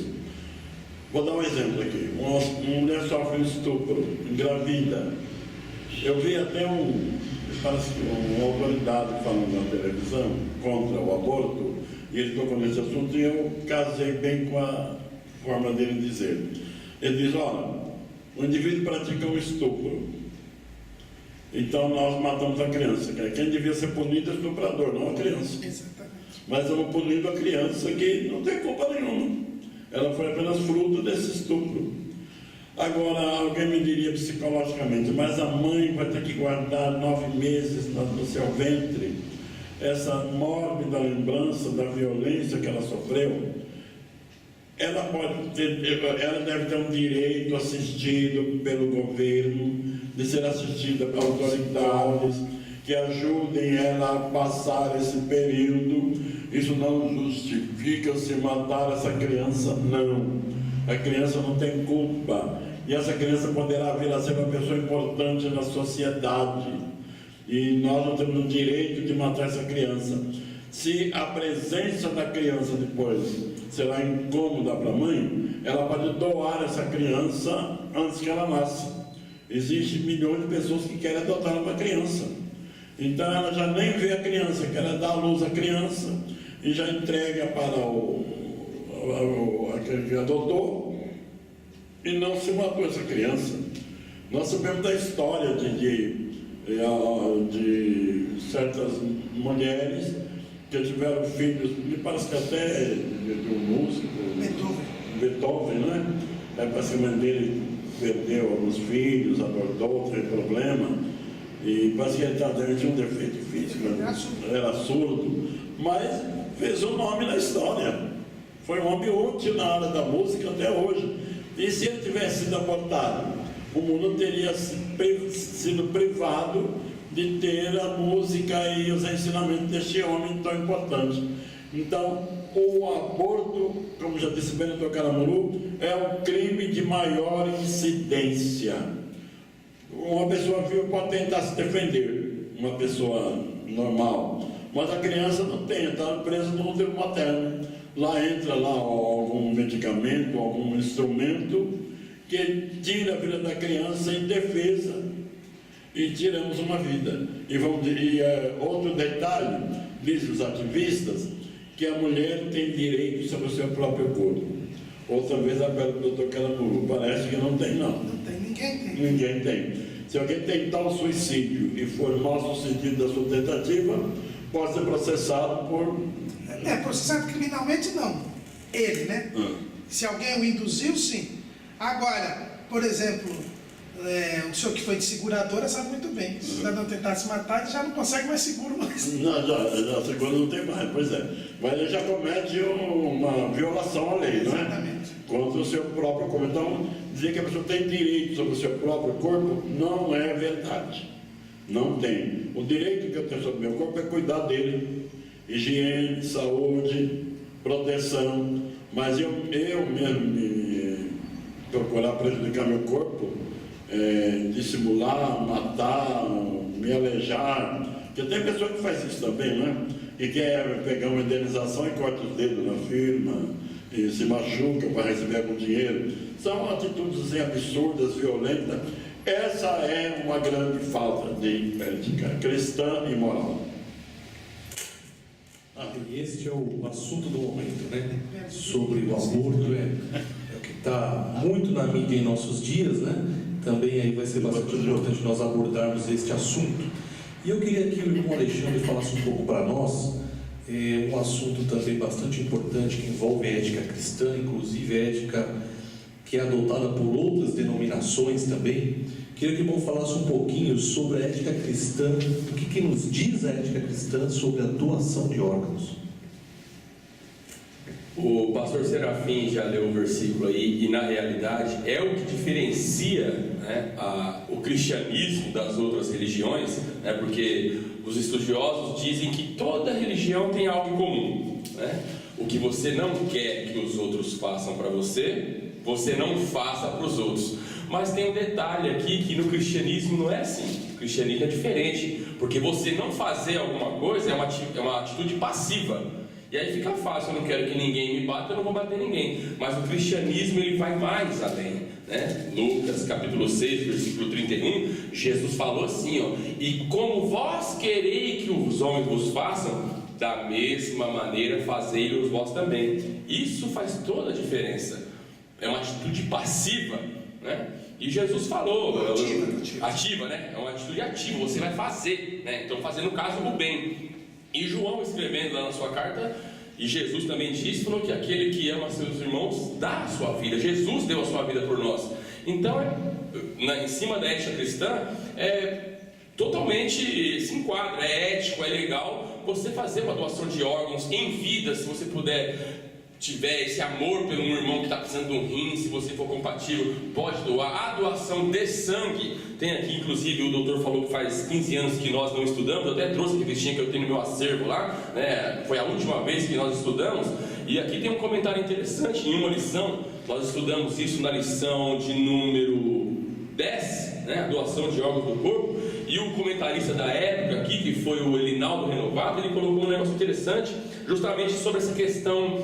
Vou dar um exemplo aqui. Uma mulher sofre um estupro, engravida. Eu vi até parece que uma autoridade falando na televisão contra o aborto, e ele tocou nesse assunto, e eu casei bem com a forma dele dizer. Ele diz: olha, o indivíduo pratica um estupro, então nós matamos a criança. Quem devia ser punido é o estuprador, não a criança. Exatamente. Mas estamos punindo a criança que não tem culpa nenhuma. Ela foi apenas fruto desse estupro. Agora, alguém me diria psicologicamente: mas a mãe vai ter que guardar 9 meses no seu ventre essa mórbida lembrança da violência que ela sofreu. Ela deve ter um direito assistido pelo governo, de ser assistida por autoridades que ajudem ela a passar esse período. Isso não justifica se matar essa criança, não. A criança não tem culpa. E essa criança poderá vir a ser uma pessoa importante na sociedade. E nós não temos o direito de matar essa criança. Se a presença da criança depois será incômoda para a mãe, ela pode doar essa criança antes que ela nasça. Existem milhões de pessoas que querem adotar uma criança. Então ela já nem vê a criança, quer dar à luz à criança e já entrega para aquele que adotou e não se matou essa criança. Nós sabemos da história de certas mulheres que tiveram filhos, me parece que até de um músico, Beethoven, né? Parece que a mãe dele perdeu alguns filhos, abortou, teve problema, e parece que ele tinha um defeito físico, era surdo, mas fez um nome na história. Foi um homem útil na área da música até hoje. E se ele tivesse sido abortado, o mundo teria sido privado de ter a música e os ensinamentos deste homem tão importante. Então, o aborto, como já disse Benedito Caramuru, é um crime de maior incidência. Uma pessoa viva pode tentar se defender, uma pessoa normal, mas a criança não tem, está presa no útero materno. Lá entra algum medicamento, algum instrumento que tira a vida da criança em defesa e tiramos uma vida. Outro detalhe, dizem os ativistas, que a mulher tem direito sobre o seu próprio corpo. Outra vez apelo para o Dr. Caramuru, parece que não tem, não. Não tem, ninguém tem. Ninguém tem. Se alguém tentar o suicídio e for mal sucedido da sua tentativa, pode ser processado por... processado criminalmente não. Ele, né? Se alguém o induziu, sim. Agora, por exemplo, o senhor que foi de seguradora sabe muito bem. Se o cidadão tentar se matar, ele já não consegue mais seguro mais. Não, já seguro não tem mais, pois é. Mas ele já comete uma violação à lei, não é? Exatamente. Contra o seu próprio corpo. Então, dizer que a pessoa tem direito sobre o seu próprio corpo não é verdade. Não tem. O direito que eu tenho sobre o meu corpo é cuidar dele. Higiene, saúde, proteção. Mas eu mesmo procurar prejudicar meu corpo, dissimular, matar, me alejar, porque tem pessoa que faz isso também, né? E quer pegar uma indenização e corta os dedos na firma, e se machuca para receber algum dinheiro. São atitudes assim, absurdas, violentas. Essa é uma grande falta de ética cristã e moral. Este é o assunto do momento, né? Sobre o aborto, é o que está muito na mídia em nossos dias, né? Também aí vai ser bastante importante nós abordarmos este assunto. E eu queria que o irmão Alexandre falasse um pouco para nós, um assunto também bastante importante que envolve a ética cristã, inclusive a ética que é adotada por outras denominações também. Queria que o irmão falasse um pouquinho sobre a ética cristã, o que nos diz a ética cristã sobre a doação de órgãos. O pastor Serafim já leu o versículo aí, e na realidade é o que diferencia, né, o cristianismo das outras religiões, né, porque os estudiosos dizem que toda religião tem algo em comum, né? O que você não quer que os outros façam para você, você não faça para os outros. Mas tem um detalhe aqui, que no cristianismo não é assim. O cristianismo é diferente, porque você não fazer alguma coisa é uma atitude passiva. E aí fica fácil, eu não quero que ninguém me bata, eu não vou bater ninguém. Mas o cristianismo, ele vai mais além, né? Lucas capítulo 6, versículo 31, Jesus falou assim, ó: e como vós quereis que os homens vos façam, da mesma maneira fazei-los vós também. Isso faz toda a diferença. É uma atitude passiva, né? E Jesus falou, ativa, né? É uma atitude ativa, você vai fazer, né? Então fazer no caso o bem. E João, escrevendo lá na sua carta, e Jesus também disse, falou que aquele que ama seus irmãos dá a sua vida. Jesus deu a sua vida por nós. Então, em cima da ética cristã, totalmente se enquadra, é ético, é legal você fazer uma doação de órgãos em vida, se você puder, tiver esse amor pelo irmão que está precisando de um rim, se você for compatível, pode doar. A doação de sangue, tem aqui inclusive, o doutor falou que faz 15 anos que nós não estudamos, eu até trouxe a revistinha que eu tenho no meu acervo lá, né? Foi a última vez que nós estudamos, E aqui tem um comentário interessante, em uma lição, nós estudamos isso na lição de número 10, né, a doação de órgãos do corpo, e o comentarista da época aqui, que foi o Elinaldo Renovato, ele colocou um negócio interessante, justamente sobre essa questão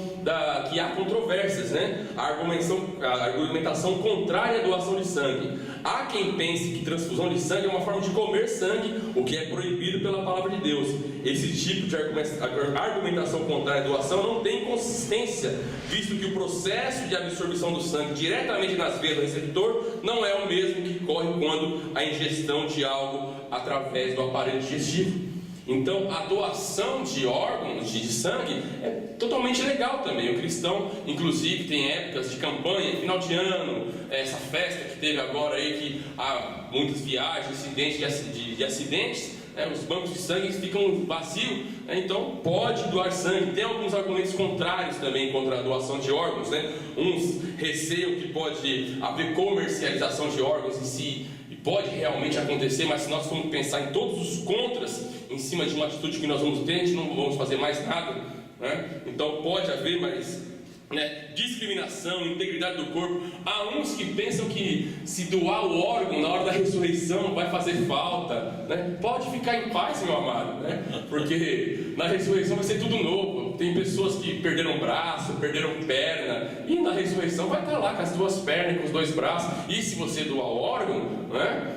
que há controvérsias, né? A argumentação contrária à doação de sangue. Há quem pense que transfusão de sangue é uma forma de comer sangue, o que é proibido pela palavra de Deus. Esse tipo de argumentação contrária à doação não tem consistência, visto que o processo de absorção do sangue diretamente nas veias do receptor não é o mesmo que ocorre quando a ingestão de algo através do aparelho digestivo. Então, a doação de órgãos, de sangue, é totalmente legal também. O cristão, inclusive, tem épocas de campanha, final de ano, essa festa que teve agora aí, que há muitas viagens, de acidentes, né, os bancos de sangue ficam vazios, né, então pode doar sangue. Tem alguns argumentos contrários também contra a doação de órgãos, né? Uns receiam que pode haver comercialização de órgãos e pode realmente acontecer, mas se nós formos pensar em todos os contras em cima de uma atitude que nós vamos ter, a gente não vamos fazer mais nada, né? Então pode haver mais, né, discriminação, integridade do corpo. Há uns que pensam que se doar o órgão na hora da ressurreição vai fazer falta, né? Pode ficar em paz, meu amado, né? Porque na ressurreição vai ser tudo novo. Tem pessoas que perderam braço, perderam perna, e na ressurreição vai estar lá com as duas pernas, com os dois braços. E se você doar o órgão, né,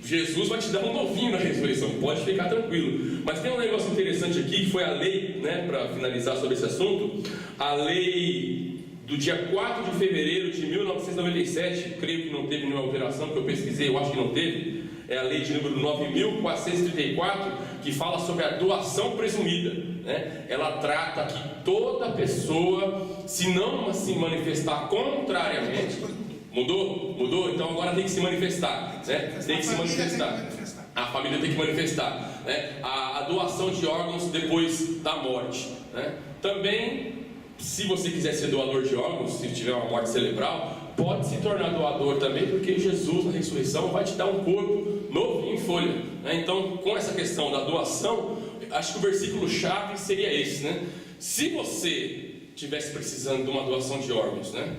Jesus vai te dar um novinho na ressurreição, pode ficar tranquilo. Mas tem um negócio interessante aqui, que foi a lei, né, para finalizar sobre esse assunto, a lei do dia 4 de fevereiro de 1997, creio que não teve nenhuma alteração, que eu pesquisei, eu acho que não teve, é a lei de número 9.434, que fala sobre a doação presumida, né? Ela trata que toda pessoa, se não se manifestar contrariamente... Mudou? Então agora tem que se manifestar, né? Tem que se manifestar. A família tem que manifestar, né? A doação de órgãos depois da morte, né? Também, se você quiser ser doador de órgãos, se tiver uma morte cerebral, pode se tornar doador também, porque Jesus na ressurreição vai te dar um corpo novo em folha, né? Então, com essa questão da doação, acho que o versículo chave seria esse, né? Se você estivesse precisando de uma doação de órgãos, né?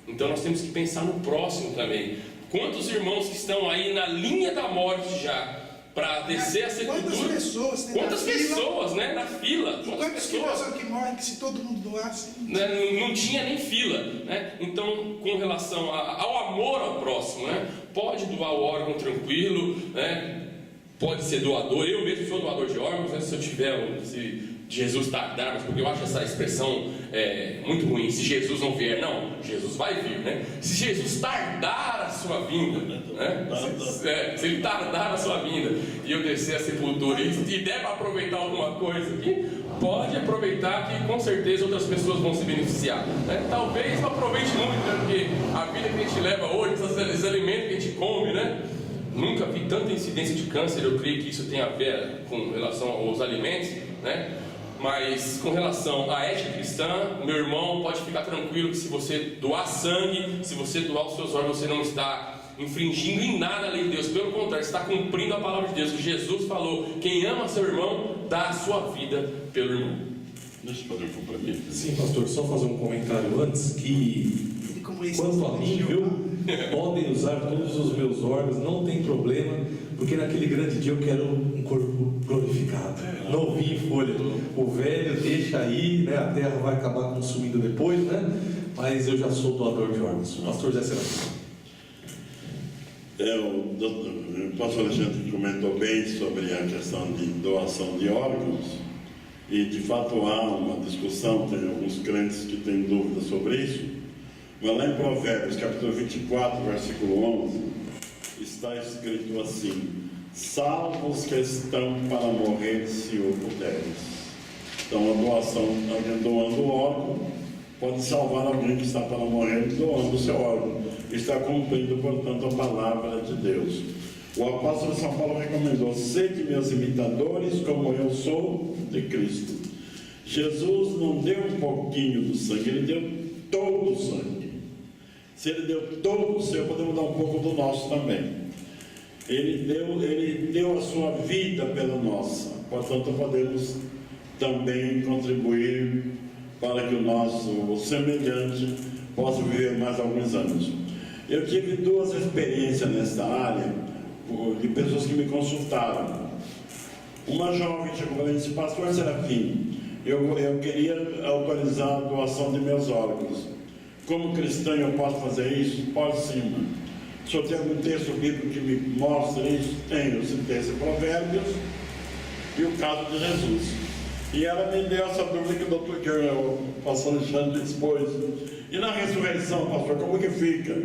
Então nós temos que pensar no próximo também. Quantos irmãos que estão aí na linha da morte já, para descer a sepultura? Quantas pessoas, né, na fila? Quantas pessoas que morrem que se todo mundo doasse? Não tinha nem fila, né? Então, com relação ao amor ao próximo, né, pode doar o órgão tranquilo, né? Pode ser doador. Eu mesmo sou doador de órgãos, né? Se eu tiver, se Jesus tardar, porque eu acho essa expressão muito ruim. Se Jesus não vier, não, Jesus vai vir, né? Se Jesus tardar a sua vinda, né? Se ele tardar a sua vinda e eu descer a sepultura e der para aproveitar alguma coisa aqui, pode aproveitar, que com certeza outras pessoas vão se beneficiar, né? Talvez não aproveite muito, né? Porque a vida que a gente leva hoje, esses alimentos que a gente come, né? Nunca vi tanta incidência de câncer. Eu creio que isso tem a ver com relação aos alimentos, né? Mas com relação à ética cristã, meu irmão, pode ficar tranquilo que se você doar sangue, se você doar os seus órgãos, você não está infringindo em nada a lei de Deus. Pelo contrário, está cumprindo a palavra de Deus, que Jesus falou: quem ama seu irmão, dá a sua vida pelo irmão. Deixa eu fazer um complemento. Sim, pastor, só fazer um comentário antes, que quanto a mim, viu, podem usar todos os meus órgãos, não tem problema, porque naquele grande dia eu quero um corpo glorificado, novinho em folha. O velho deixa aí, né, a terra vai acabar consumindo depois, né? Mas eu já sou doador de órgãos. Pastor Zé Serafim. O pastor Alexandre comentou bem sobre a questão de doação de órgãos, e de fato há uma discussão, tem alguns crentes que têm dúvidas sobre isso. Mas lá em Provérbios, capítulo 24, versículo 11, está escrito assim: salva os que estão para morrer se o puderes. Então a doação, alguém doando o órgão, pode salvar alguém que está para morrer doando o seu órgão. Está cumprindo, portanto, a palavra de Deus. O apóstolo São Paulo recomendou: sede meus imitadores, como eu sou de Cristo. Jesus não deu um pouquinho do sangue, ele deu todo o sangue. Se ele deu todo o seu, podemos dar um pouco do nosso também. Ele deu a sua vida pela nossa. Portanto, podemos também contribuir para que o nosso semelhante possa viver mais alguns anos. Eu tive 2 experiências nesta área, de pessoas que me consultaram. Uma jovem chegou para mim e disse: Pastor Serafim, eu queria autorizar a doação de meus órgãos. Como cristão eu posso fazer isso? Pode sim, mano. O senhor tem algum texto bíblico que me mostra isso? Tenho. Eu citei esse Provérbios e o caso de Jesus. E ela me deu essa dúvida que o doutor, que o pastor Alexandre expôs. E na ressurreição, pastor, como que fica?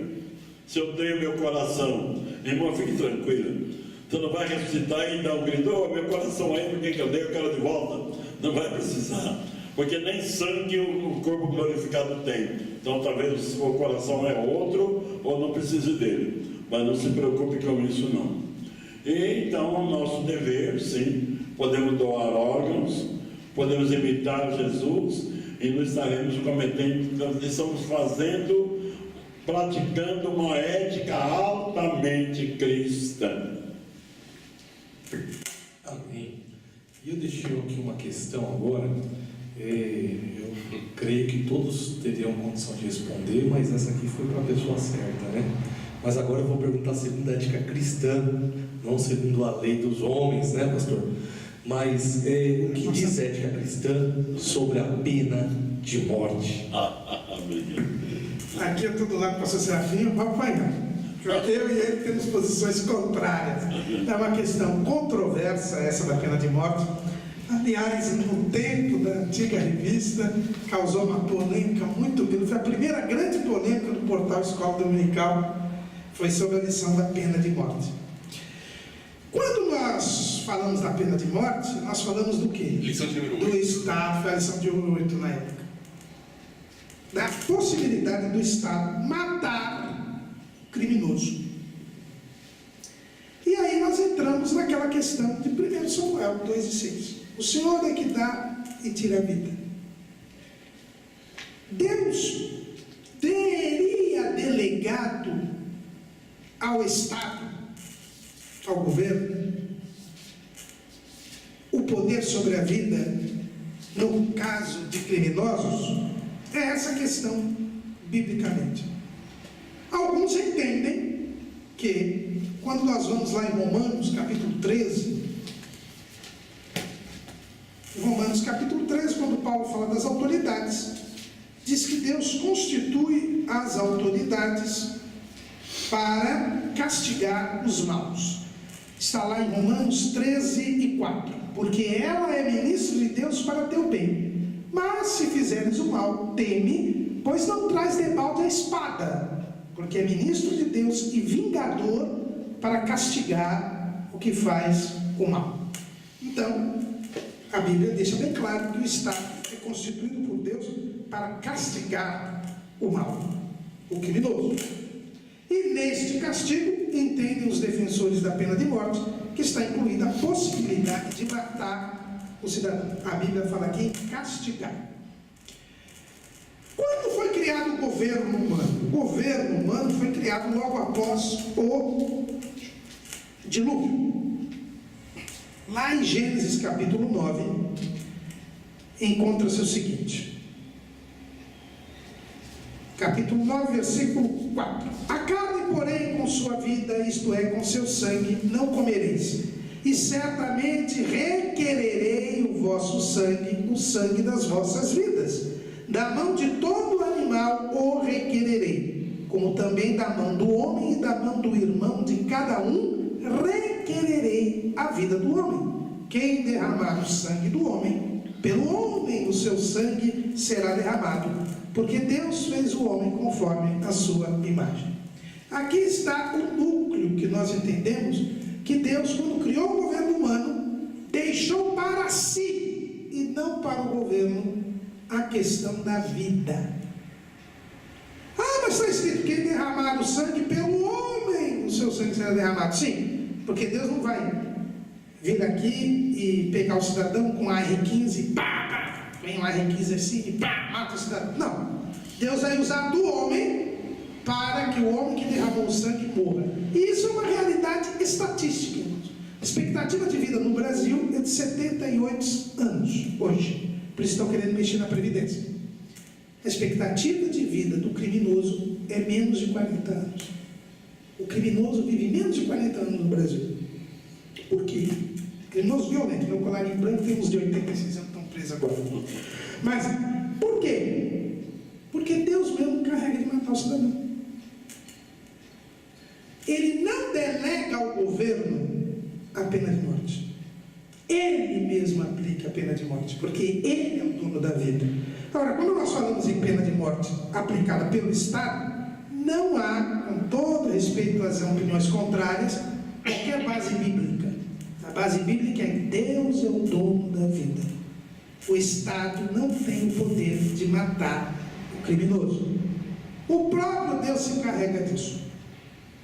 Se eu tenho meu coração, irmão, fique tranquilo. Você não vai ressuscitar e dar um grito: oh, meu coração aí, por que eu dei? Eu quero de volta. Não vai precisar. Porque nem sangue o corpo glorificado tem. Então talvez o coração é outro ou não precise dele. Mas não se preocupe com isso não. E então o nosso dever, sim, podemos doar órgãos, podemos imitar Jesus e não estaremos cometendo, estamos praticando uma ética altamente cristã. Amém. E eu deixei aqui uma questão agora. Eu creio que todos teriam condição de responder, mas essa aqui foi para a pessoa certa, né? Mas agora eu vou perguntar segundo a ética cristã, não segundo a lei dos homens, né, pastor? Mas o que diz a ética cristã sobre a pena de morte? Aqui eu estou do lado do pastor Serafim, o papai não. Eu e ele temos posições contrárias. É uma questão controversa essa da pena de morte. Aliás, no tempo da antiga revista, causou uma polêmica muito grande. Foi a primeira grande polêmica do portal Escola Dominical, foi sobre a lição da pena de morte. Quando nós falamos da pena de morte, nós falamos do quê? Lição de número 8. Do Estado, foi a lição de 8 na época. Da possibilidade do Estado matar o criminoso. E aí nós entramos naquela questão de 1 Samuel 2:6. O Senhor é que dá e tira a vida. Deus teria delegado ao Estado, ao governo, o poder sobre a vida no caso de criminosos? É essa a questão biblicamente. Alguns entendem que, quando nós vamos lá em Romanos capítulo 13, quando Paulo fala das autoridades, diz que Deus constitui as autoridades para castigar os maus. Está lá em Romanos 13:4. Porque ela é ministro de Deus para teu bem. Mas se fizeres o mal, teme, pois não traz debalde a espada, porque é ministro de Deus e vingador para castigar o que faz o mal. Então, a Bíblia deixa bem claro que o Estado é constituído por Deus para castigar o mal, o criminoso. E neste castigo, entendem os defensores da pena de morte, que está incluída a possibilidade de matar o cidadão. A Bíblia fala aqui em castigar. Quando foi criado o governo humano? O governo humano foi criado logo após o dilúvio. Lá em Gênesis capítulo 9, encontra-se o seguinte. Capítulo 9, versículo 4. A carne, porém, com sua vida, isto é, com seu sangue, não comereis. E certamente requererei o vosso sangue, o sangue das vossas vidas. Da mão de todo animal o requererei, como também da mão do homem e da mão do irmão de cada um requererei a vida do homem. Quem derramar o sangue do homem, pelo homem o seu sangue será derramado, porque Deus fez o homem conforme a sua imagem. Aqui está o núcleo que nós entendemos que Deus, quando criou o governo humano, deixou para si e não para o governo a questão da vida. Ah, mas está escrito: quem derramar o sangue pelo homem, o seu sangue será derramado. Sim, porque Deus não vai vir aqui e pegar o cidadão com AR-15, pá, vem um AR-15 assim e pá, mata o cidadão. Não, Deus vai usar do homem para que o homem que derramou o sangue morra. E isso é uma realidade estatística. A expectativa de vida no Brasil é de 78 anos hoje. Por isso estão querendo mexer na Previdência. A expectativa de vida do criminoso é menos de 40 anos. O criminoso vive menos de 40 anos no Brasil. Por quê? Criminoso violento. Meu colarinho branco tem uns de 86 anos que estão presos agora. Mas, por quê? Porque Deus mesmo carrega de matar o cidadão. Ele não delega ao governo a pena de morte. Ele mesmo aplica a pena de morte, porque ele é o dono da vida. Agora, quando nós falamos em pena de morte aplicada pelo Estado, não há, com todo respeito às opiniões contrárias, qualquer base bíblica. A base bíblica é que Deus é o dono da vida. O Estado não tem o poder de matar o criminoso. O próprio Deus se encarrega disso,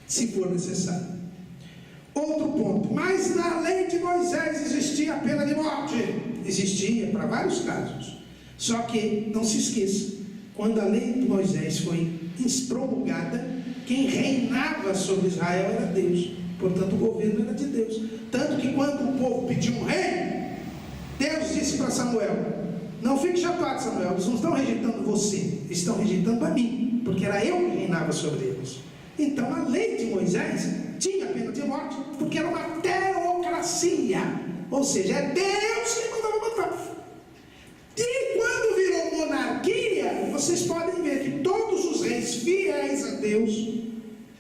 se for necessário. Outro ponto, mas na lei de Moisés existia a pena de morte. Existia para vários casos. Só que, não se esqueça, quando a lei de Moisés foi promulgada, quem reinava sobre Israel era Deus. Portanto, o governo era de Deus. Tanto que quando o povo pediu um rei, Deus disse para Samuel: não fique chateado, Samuel, eles não estão rejeitando você, eles estão rejeitando a mim, porque era eu que reinava sobre eles. Então a lei de Moisés tinha pena de morte, porque era uma teocracia, ou seja, é Deus que mandava matar. E quando virou monarquia, vocês podem ver que todos os reis fiéis a Deus,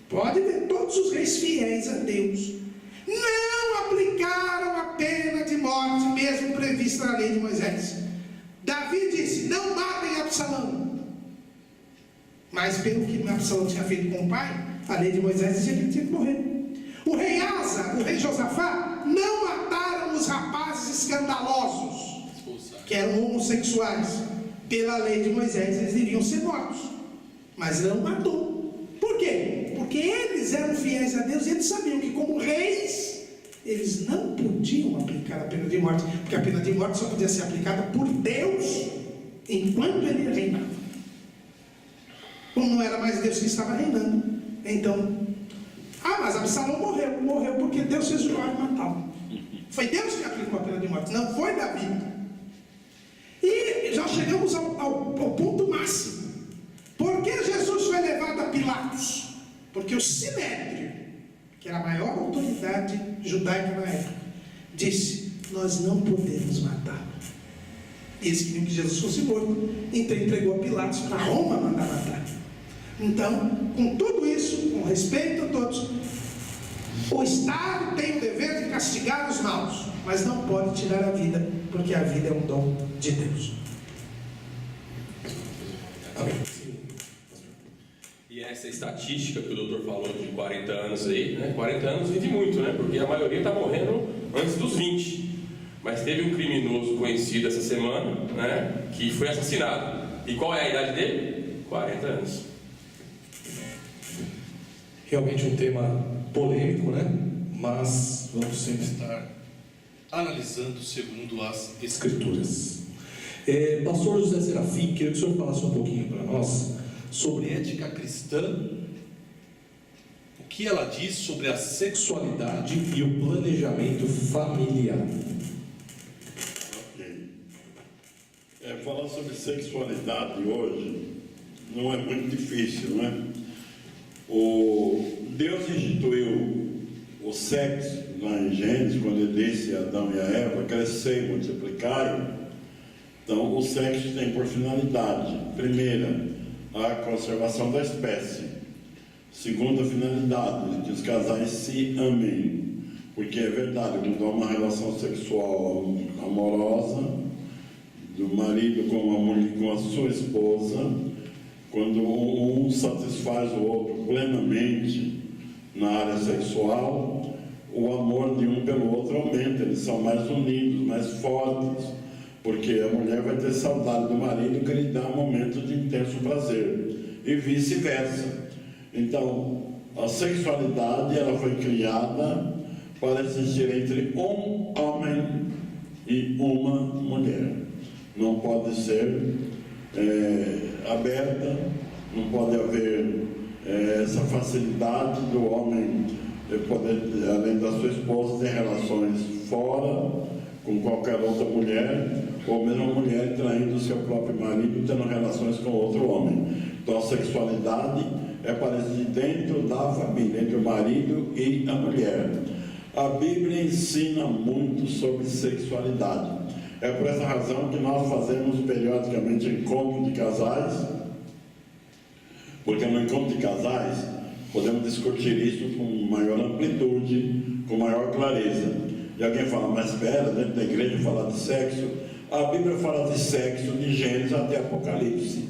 pode ver, todos os reis fiéis a Deus, não aplicaram a pena de morte, mesmo prevista na lei de Moisés. Davi disse: não matem Absalão. Mas pelo que Absalão tinha feito com o pai, a lei de Moisés dizia que ele tinha que morrer. O rei Asa, o rei Josafá, não mataram os rapazes escandalosos, que eram homossexuais. Pela lei de Moisés, eles deviam ser mortos, mas não matou. Por quê? Porque eles eram fiéis a Deus e eles sabiam que, como reis, eles não podiam aplicar a pena de morte, porque a pena de morte só podia ser aplicada por Deus enquanto ele reinava. Como não era mais Deus que estava reinando, então, mas Absalão morreu porque Deus fez o jovem matá-lo. Foi Deus que aplicou a pena de morte, não foi Davi. E já chegamos ao ponto máximo. Por que Jesus foi levado a Pilatos? Porque o Sinédrio, que era a maior autoridade judaica na época, disse: nós não podemos matá-lo. Eles queriam que Jesus fosse morto, então entregou a Pilatos para Roma mandar matar. Então, com tudo isso, com respeito a todos, o Estado tem o dever de castigar os maus, mas não pode tirar a vida, porque a vida é um dom de Deus. Amém. E essa estatística que o doutor falou de 40 anos aí, né? 40 anos vive muito, né? Porque a maioria está morrendo antes dos 20. Mas teve um criminoso conhecido essa semana, né? Que foi assassinado. E qual é a idade dele? 40 anos. Realmente um tema polêmico, né? Mas vamos sempre estar analisando segundo as Escrituras. Pastor José Serafim, queria que o senhor falasse um pouquinho para nós sobre ética cristã, o que ela diz sobre a sexualidade e o planejamento familiar. Ok. Falar sobre sexualidade hoje não é muito difícil, não é? Deus instituiu o sexo lá em Gênesis, quando ele disse a Adão e a Eva: crescei, multiplicai. Então, o sexo tem por finalidade: primeira, a conservação da espécie; segunda finalidade, que os casais se amem, porque é verdade, quando há uma relação sexual amorosa do marido com a sua esposa, quando um satisfaz o outro plenamente na área sexual, o amor de um pelo outro aumenta, eles são mais unidos, mais fortes, porque a mulher vai ter saudade do marido que lhe dá momentos de intenso prazer, e vice-versa. Então, a sexualidade ela foi criada para existir entre um homem e uma mulher. Não pode ser aberta, não pode haver essa facilidade do homem poder, além da sua esposa, ter relações fora com qualquer outra mulher, ou mesmo a mulher traindo o seu próprio marido e tendo relações com outro homem. Então a sexualidade é para de dentro da família, entre o marido e a mulher. A Bíblia ensina muito sobre sexualidade. É por essa razão que nós fazemos periodicamente encontro de casais, porque no encontro de casais podemos discutir isso com maior amplitude, com maior clareza. E alguém fala, mas espera, dentro da igreja falar de sexo. A Bíblia fala de sexo de Gênesis até Apocalipse,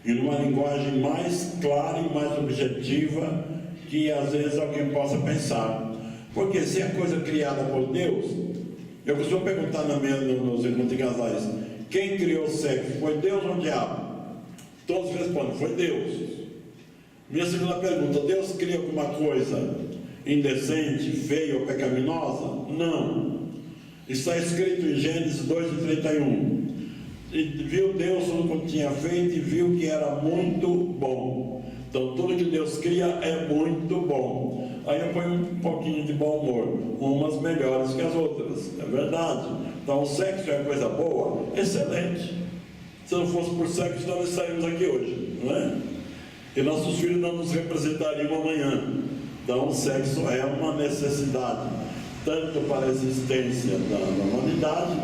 e numa linguagem mais clara e mais objetiva que às vezes alguém possa pensar. Porque se é coisa criada por Deus, eu costumo perguntar nos encontros de casais, quem criou o sexo? Foi Deus ou o diabo? Todos respondem, foi Deus. Minha segunda pergunta, Deus cria alguma coisa indecente, feia ou pecaminosa? Não. Está escrito em Gênesis 2:31. E viu Deus tudo que tinha feito e viu que era muito bom. Então tudo que Deus cria é muito bom. Aí eu ponho um pouquinho de bom humor, umas melhores que as outras, é verdade. Então o sexo é coisa boa, excelente. Se não fosse por sexo, nós não estaríamos aqui hoje, não é? E nossos filhos não nos representariam amanhã. Então o sexo é uma necessidade, tanto para a existência da humanidade,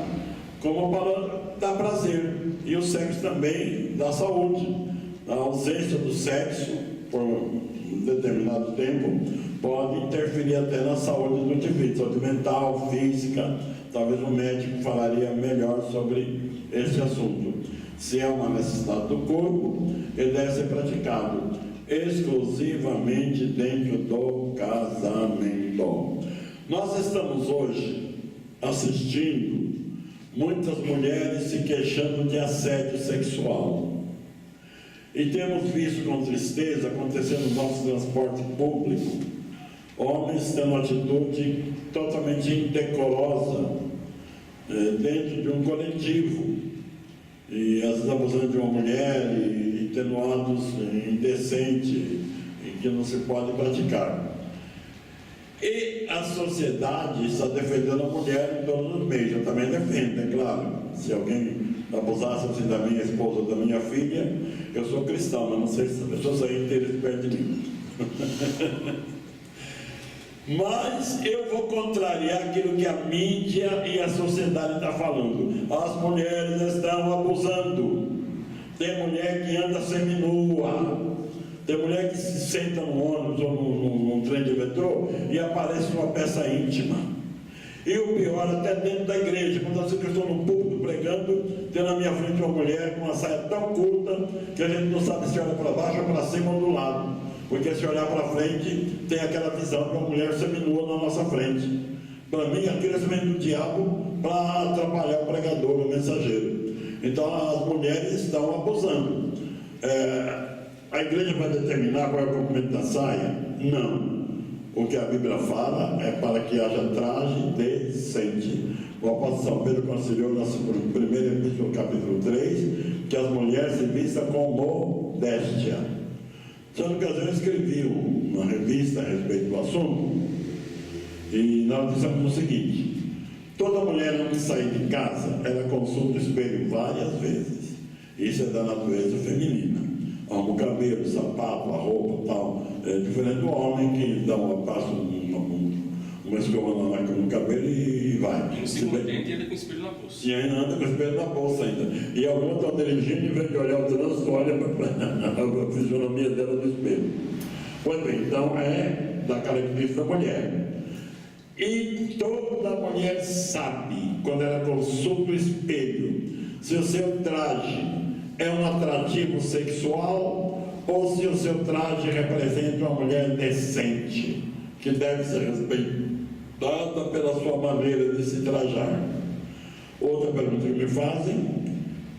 como para dar prazer. E o sexo também dá saúde. A ausência do sexo por um determinado tempo pode interferir até na saúde do indivíduo, saúde mental, física. Talvez um médico falaria melhor sobre esse assunto. Se é uma necessidade do corpo, ele deve ser praticado exclusivamente dentro do casamento. Nós estamos hoje assistindo muitas mulheres se queixando de assédio sexual. E temos visto com tristeza acontecer no nosso transporte público, homens tendo atitude totalmente indecorosa dentro de um coletivo, e às vezes abusando de uma mulher e tendo atos indecentes e que não se pode praticar. E a sociedade está defendendo a mulher em todos os meios. Eu também defendo, é claro. Se alguém abusasse assim da minha esposa ou da minha filha, eu sou cristão, mas não sei se a pessoa sair inteira perto de mim. Mas eu vou contrariar aquilo que a mídia e a sociedade estão falando. As mulheres estão abusando. Tem mulher que anda seminua. Tem mulher que se senta no ônibus ou num trem de metrô e aparece uma peça íntima. E o pior, até dentro da igreja, quando eu estou no púlpito pregando, tem na minha frente uma mulher com uma saia tão curta que a gente não sabe se olha para baixo ou para cima ou do lado. Porque se olhar para frente, tem aquela visão de uma mulher seminua na nossa frente. Para mim, aquilo vem do diabo para atrapalhar o pregador, o mensageiro. Então, as mulheres estão abusando. A igreja vai determinar qual é o comprimento da saia? Não. O que a Bíblia fala é para que haja traje decente. O apóstolo São Pedro conciliou no primeiro epístola, capítulo 3, que as mulheres se vistam com modéstia. Sendo que eu escrevi uma revista a respeito do assunto, e nós dissemos o seguinte: toda mulher antes de sair de casa, ela consulta o espelho várias vezes. Isso é da natureza feminina. Arruma o cabelo, o sapato, a roupa, tal. É diferente do homem que passa uma escova na máquina no cabelo e vai. E no segundo tempo anda com o espelho na bolsa. E ainda anda com o espelho na bolsa ainda. E alguns estão dirigindo, em vez de olhar o trânsito, olha para a fisionomia dela no espelho. Pois bem, então é da característica da mulher. E toda mulher sabe, quando ela consulta o espelho, se o seu traje é um atrativo sexual ou se o seu traje representa uma mulher decente, que deve ser respeitada pela sua maneira de se trajar. Outra pergunta que me fazem: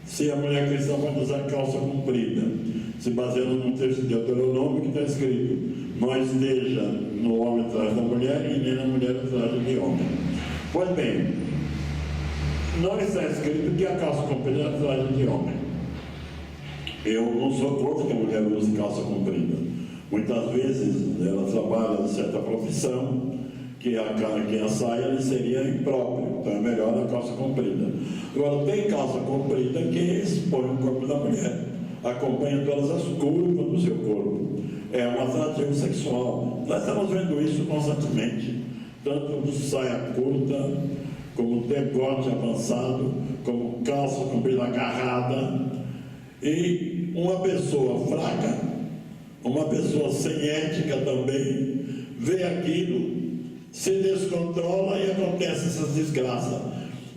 se a mulher cristã pode usar calça comprida, se baseando no texto de Deuteronômio que está escrito: não esteja no homem atrás da mulher e nem na mulher atrás de homem. Pois bem, não está escrito que a calça comprida é atrás de homem. Eu não sou contra que a mulher use calça comprida. Muitas vezes ela trabalha em certa profissão que a saia lhe seria impróprio, então é melhor a calça comprida. Agora, tem calça comprida que expõe o corpo da mulher, acompanha todas as curvas do seu corpo. É um atrativo sexual. Nós estamos vendo isso constantemente, tanto saia curta, como decote avançado, como calça comprida agarrada. E uma pessoa fraca, uma pessoa sem ética também, vê aquilo, se descontrola e acontece essas desgraças.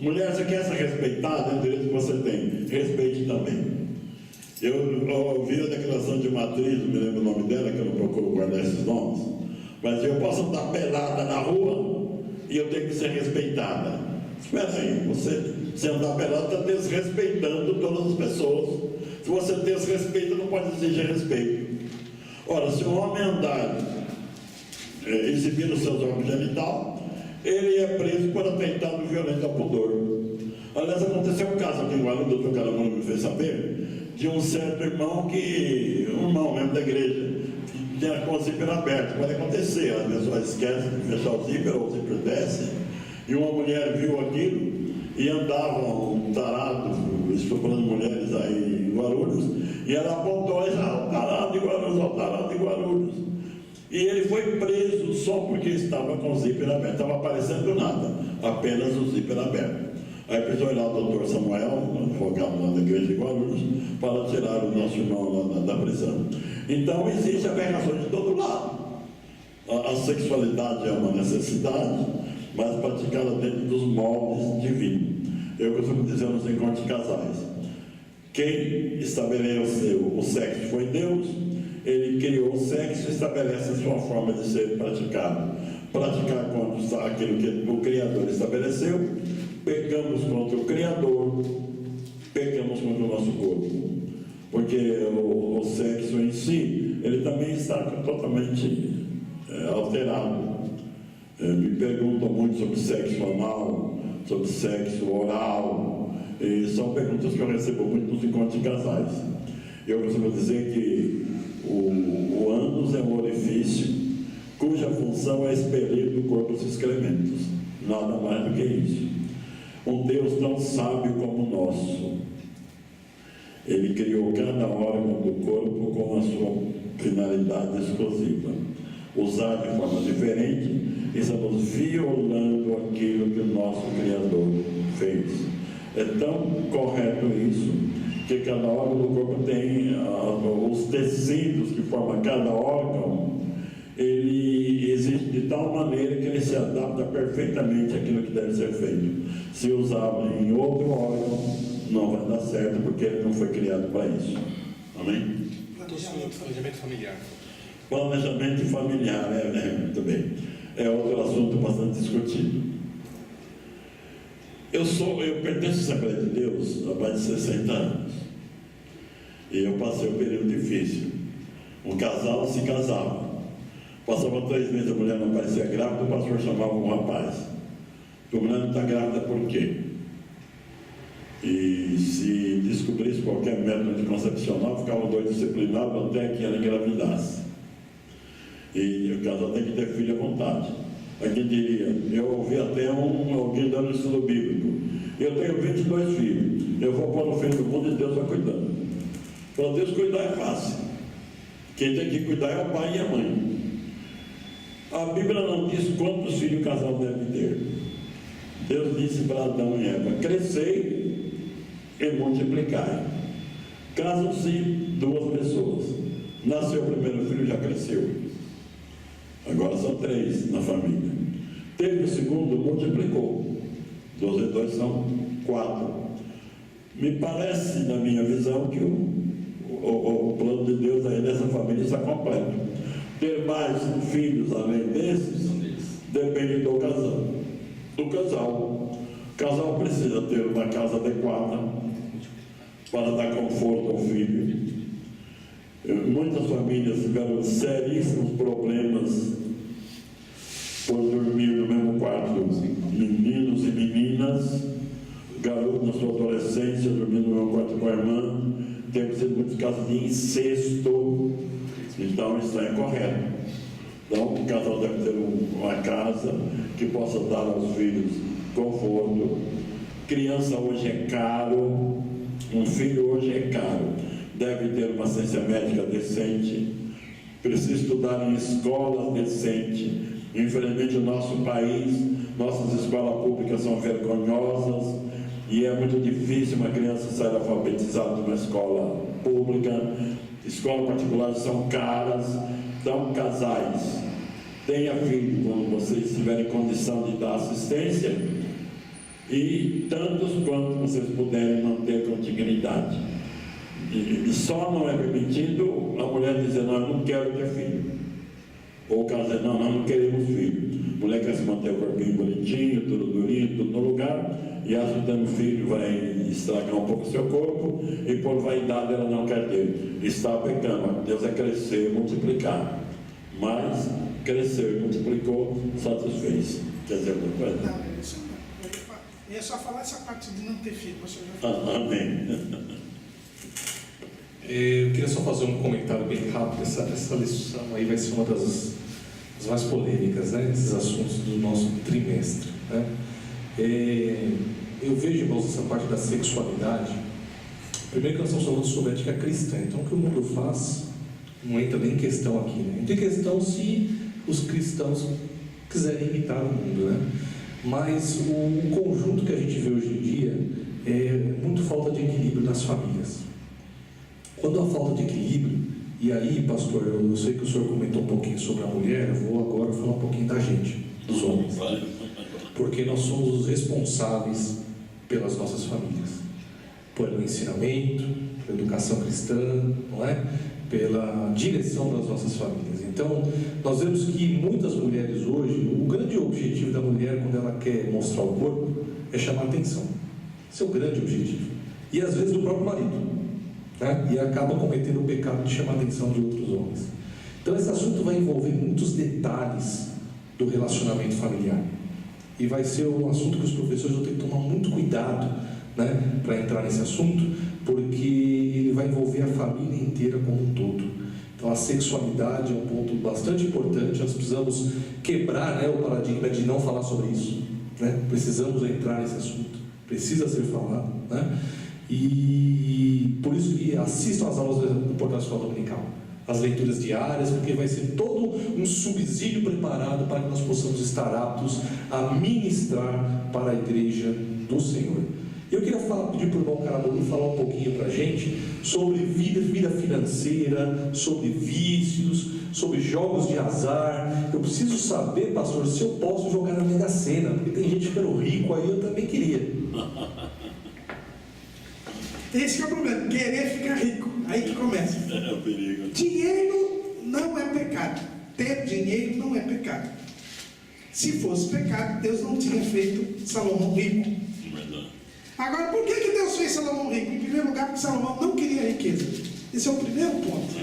Mulher, você quer ser respeitada? É o direito que você tem. Respeite também. Eu ouvi a declaração de uma atriz, não me lembro o nome dela, que eu não procuro guardar esses nomes, mas eu posso andar pelada na rua e eu tenho que ser respeitada. Espera aí, você andar pelada está desrespeitando todas as pessoas. Se você desrespeita, não pode exigir respeito. Ora, se um homem andar exibindo seus órgãos genital, ele é preso por atentado violento ao pudor. Aliás, aconteceu um caso aqui em Guarulhos, o doutor Caramano me fez saber, de um certo irmão um irmão mesmo da igreja, que tinha com o zíper aberto. Pode acontecer, as pessoas esquecem de fechar o zíper, ou o zíper desce, e uma mulher viu aquilo e andava um tarado estuprando mulheres aí em Guarulhos, e ela apontou e disse: "Ah, o tarado de Guarulhos, o tarado de Guarulhos." E ele foi preso só porque estava com o zíper aberto, estava aparecendo nada, apenas o zíper aberto. Aí precisou ir lá o doutor Samuel, um advogado lá da igreja de Guarulhos, para tirar o nosso irmão lá da prisão. Então existe aberração de todo lado. A sexualidade é uma necessidade, mas praticada dentro dos moldes divinos. Eu costumo dizer nos encontros de casais: quem estabeleceu o sexo foi Deus. Ele criou o sexo e estabelece a sua forma de ser praticado. Praticar contra aquilo que o Criador estabeleceu, pecamos contra o Criador, pecamos contra o nosso corpo. Porque o sexo em si, ele também está totalmente alterado. Me perguntam muito sobre sexo anal, sobre sexo oral, e são perguntas que eu recebo muito nos encontros de casais. Eu costumo dizer que o ânus é um orifício cuja função é expelir do corpo os excrementos, nada mais do que isso. Um Deus tão sábio como o nosso, Ele criou cada órgão do corpo com a sua finalidade exclusiva. Usar de forma diferente, estamos violando aquilo que o nosso Criador fez. É tão correto isso, que cada órgão do corpo tem os tecidos que formam cada órgão, ele existe de tal maneira que ele se adapta perfeitamente àquilo que deve ser feito. Se usar em outro órgão, não vai dar certo, porque ele não foi criado para isso. Amém? Planejamento familiar. Planejamento familiar, muito bem. É outro assunto bastante discutido. Eu pertenço à Assembleia de Deus há mais de 60 anos. E eu passei um período difícil. Um casal se casava. Passava 3 meses, a mulher não parecia grávida, o pastor chamava um rapaz. A mulher não está grávida por quê? E se descobrisse qualquer método anticoncepcional, ficava dois disciplinados até que ela engravidasse. E o casal tem que ter filho à vontade. Aqui diria, eu ouvi até alguém dando estudo bíblico: eu tenho 22 filhos, eu vou pôr o filho do mundo e Deus vai cuidando. Para Deus cuidar é fácil. Quem tem que cuidar é o pai e a mãe. A Bíblia não diz quantos filhos o casal deve ter. Deus disse para Adão e Eva: crescei e multiplicai. Casam-se 2 pessoas. Nasceu o primeiro filho, já cresceu. Agora são 3 na família. Teve o segundo, multiplicou. 2 e 2 são 4. Me parece, na minha visão, que o plano de Deus aí nessa família está completo. Ter mais filhos além desses depende do casal. O casal precisa ter uma casa adequada para dar conforto ao filho. Muitas famílias tiveram seríssimos problemas por dormir no mesmo quarto, meninos e meninas, garotos na sua adolescência dormindo no mesmo quarto com a irmã. Temos muitos casos de incesto. Então isso é incorreto. Então, o casal deve ter uma casa que possa dar aos filhos conforto. Criança hoje é caro, um filho hoje é caro. Deve ter uma assistência médica decente, precisa estudar em escolas decentes. Infelizmente, o nosso país, nossas escolas públicas são vergonhosas e é muito difícil uma criança sair alfabetizada de uma escola pública. Escolas particulares são caras. Então, casais, tenha filho quando vocês tiverem condição de dar assistência e tantos quanto vocês puderem manter com dignidade. E só não é permitido a mulher dizer: não, eu não quero ter filho. Ou o caso dizer: não, nós não queremos filho. A mulher quer se manter o corpinho bonitinho, tudo durinho, tudo no lugar, e acha que tendo filho vai estragar um pouco o seu corpo, e por vaidade ela não quer ter. Está pecando. Deus é crescer e multiplicar. Mas cresceu e multiplicou, satisfez. Quer dizer alguma coisa? Não, eu ia só falar essa parte de não ter filho. Você já falou. Amém. Eu queria só fazer um comentário bem rápido. Essa lição aí vai ser uma das mais polêmicas, né? Esses assuntos do nosso trimestre, né? Eu vejo, irmãos, essa parte da sexualidade. Primeiro que nós estamos falando sobre ética cristã. Então, o que o mundo faz não entra nem em questão aqui, né? Entra em questão se os cristãos quiserem imitar o mundo, né? Mas o conjunto que a gente vê hoje em dia é muito falta de equilíbrio nas famílias. Quando há falta de equilíbrio, e aí, pastor, eu sei que o senhor comentou um pouquinho sobre a mulher, eu vou agora falar um pouquinho da gente, dos homens, porque nós somos os responsáveis pelas nossas famílias, pelo ensinamento, pela educação cristã, não é? Pela direção das nossas famílias. Então, nós vemos que muitas mulheres hoje, o grande objetivo da mulher quando ela quer mostrar o corpo é chamar a atenção. Esse é o grande objetivo. E às vezes do próprio marido, né? E acaba cometendo o pecado de chamar a atenção de outros homens. Então, esse assunto vai envolver muitos detalhes do relacionamento familiar. E vai ser um assunto que os professores vão ter que tomar muito cuidado, né, para entrar nesse assunto, porque ele vai envolver a família inteira como um todo. Então, a sexualidade é um ponto bastante importante. Nós precisamos quebrar, né, o paradigma de não falar sobre isso, né? Precisamos entrar nesse assunto, precisa ser falado, né? E por isso que assistam às aulas do Portal Escola Dominical, as leituras diárias, porque vai ser todo um subsídio preparado para que nós possamos estar aptos a ministrar para a igreja do Senhor. Eu queria pedir para o irmão Carabolu falar um pouquinho para a gente sobre vida financeira, sobre vícios, sobre jogos de azar. Eu preciso saber, pastor, se eu posso jogar na Mega Sena, porque tem gente ficando rico aí, eu também queria. Esse que é o problema, querer ficar rico, aí que começa. É o perigo. Dinheiro não é pecado, ter dinheiro não é pecado. Se fosse pecado, Deus não tinha feito Salomão rico. Agora, por que Deus fez Salomão rico? Em primeiro lugar, porque Salomão não queria riqueza. Esse é o primeiro ponto.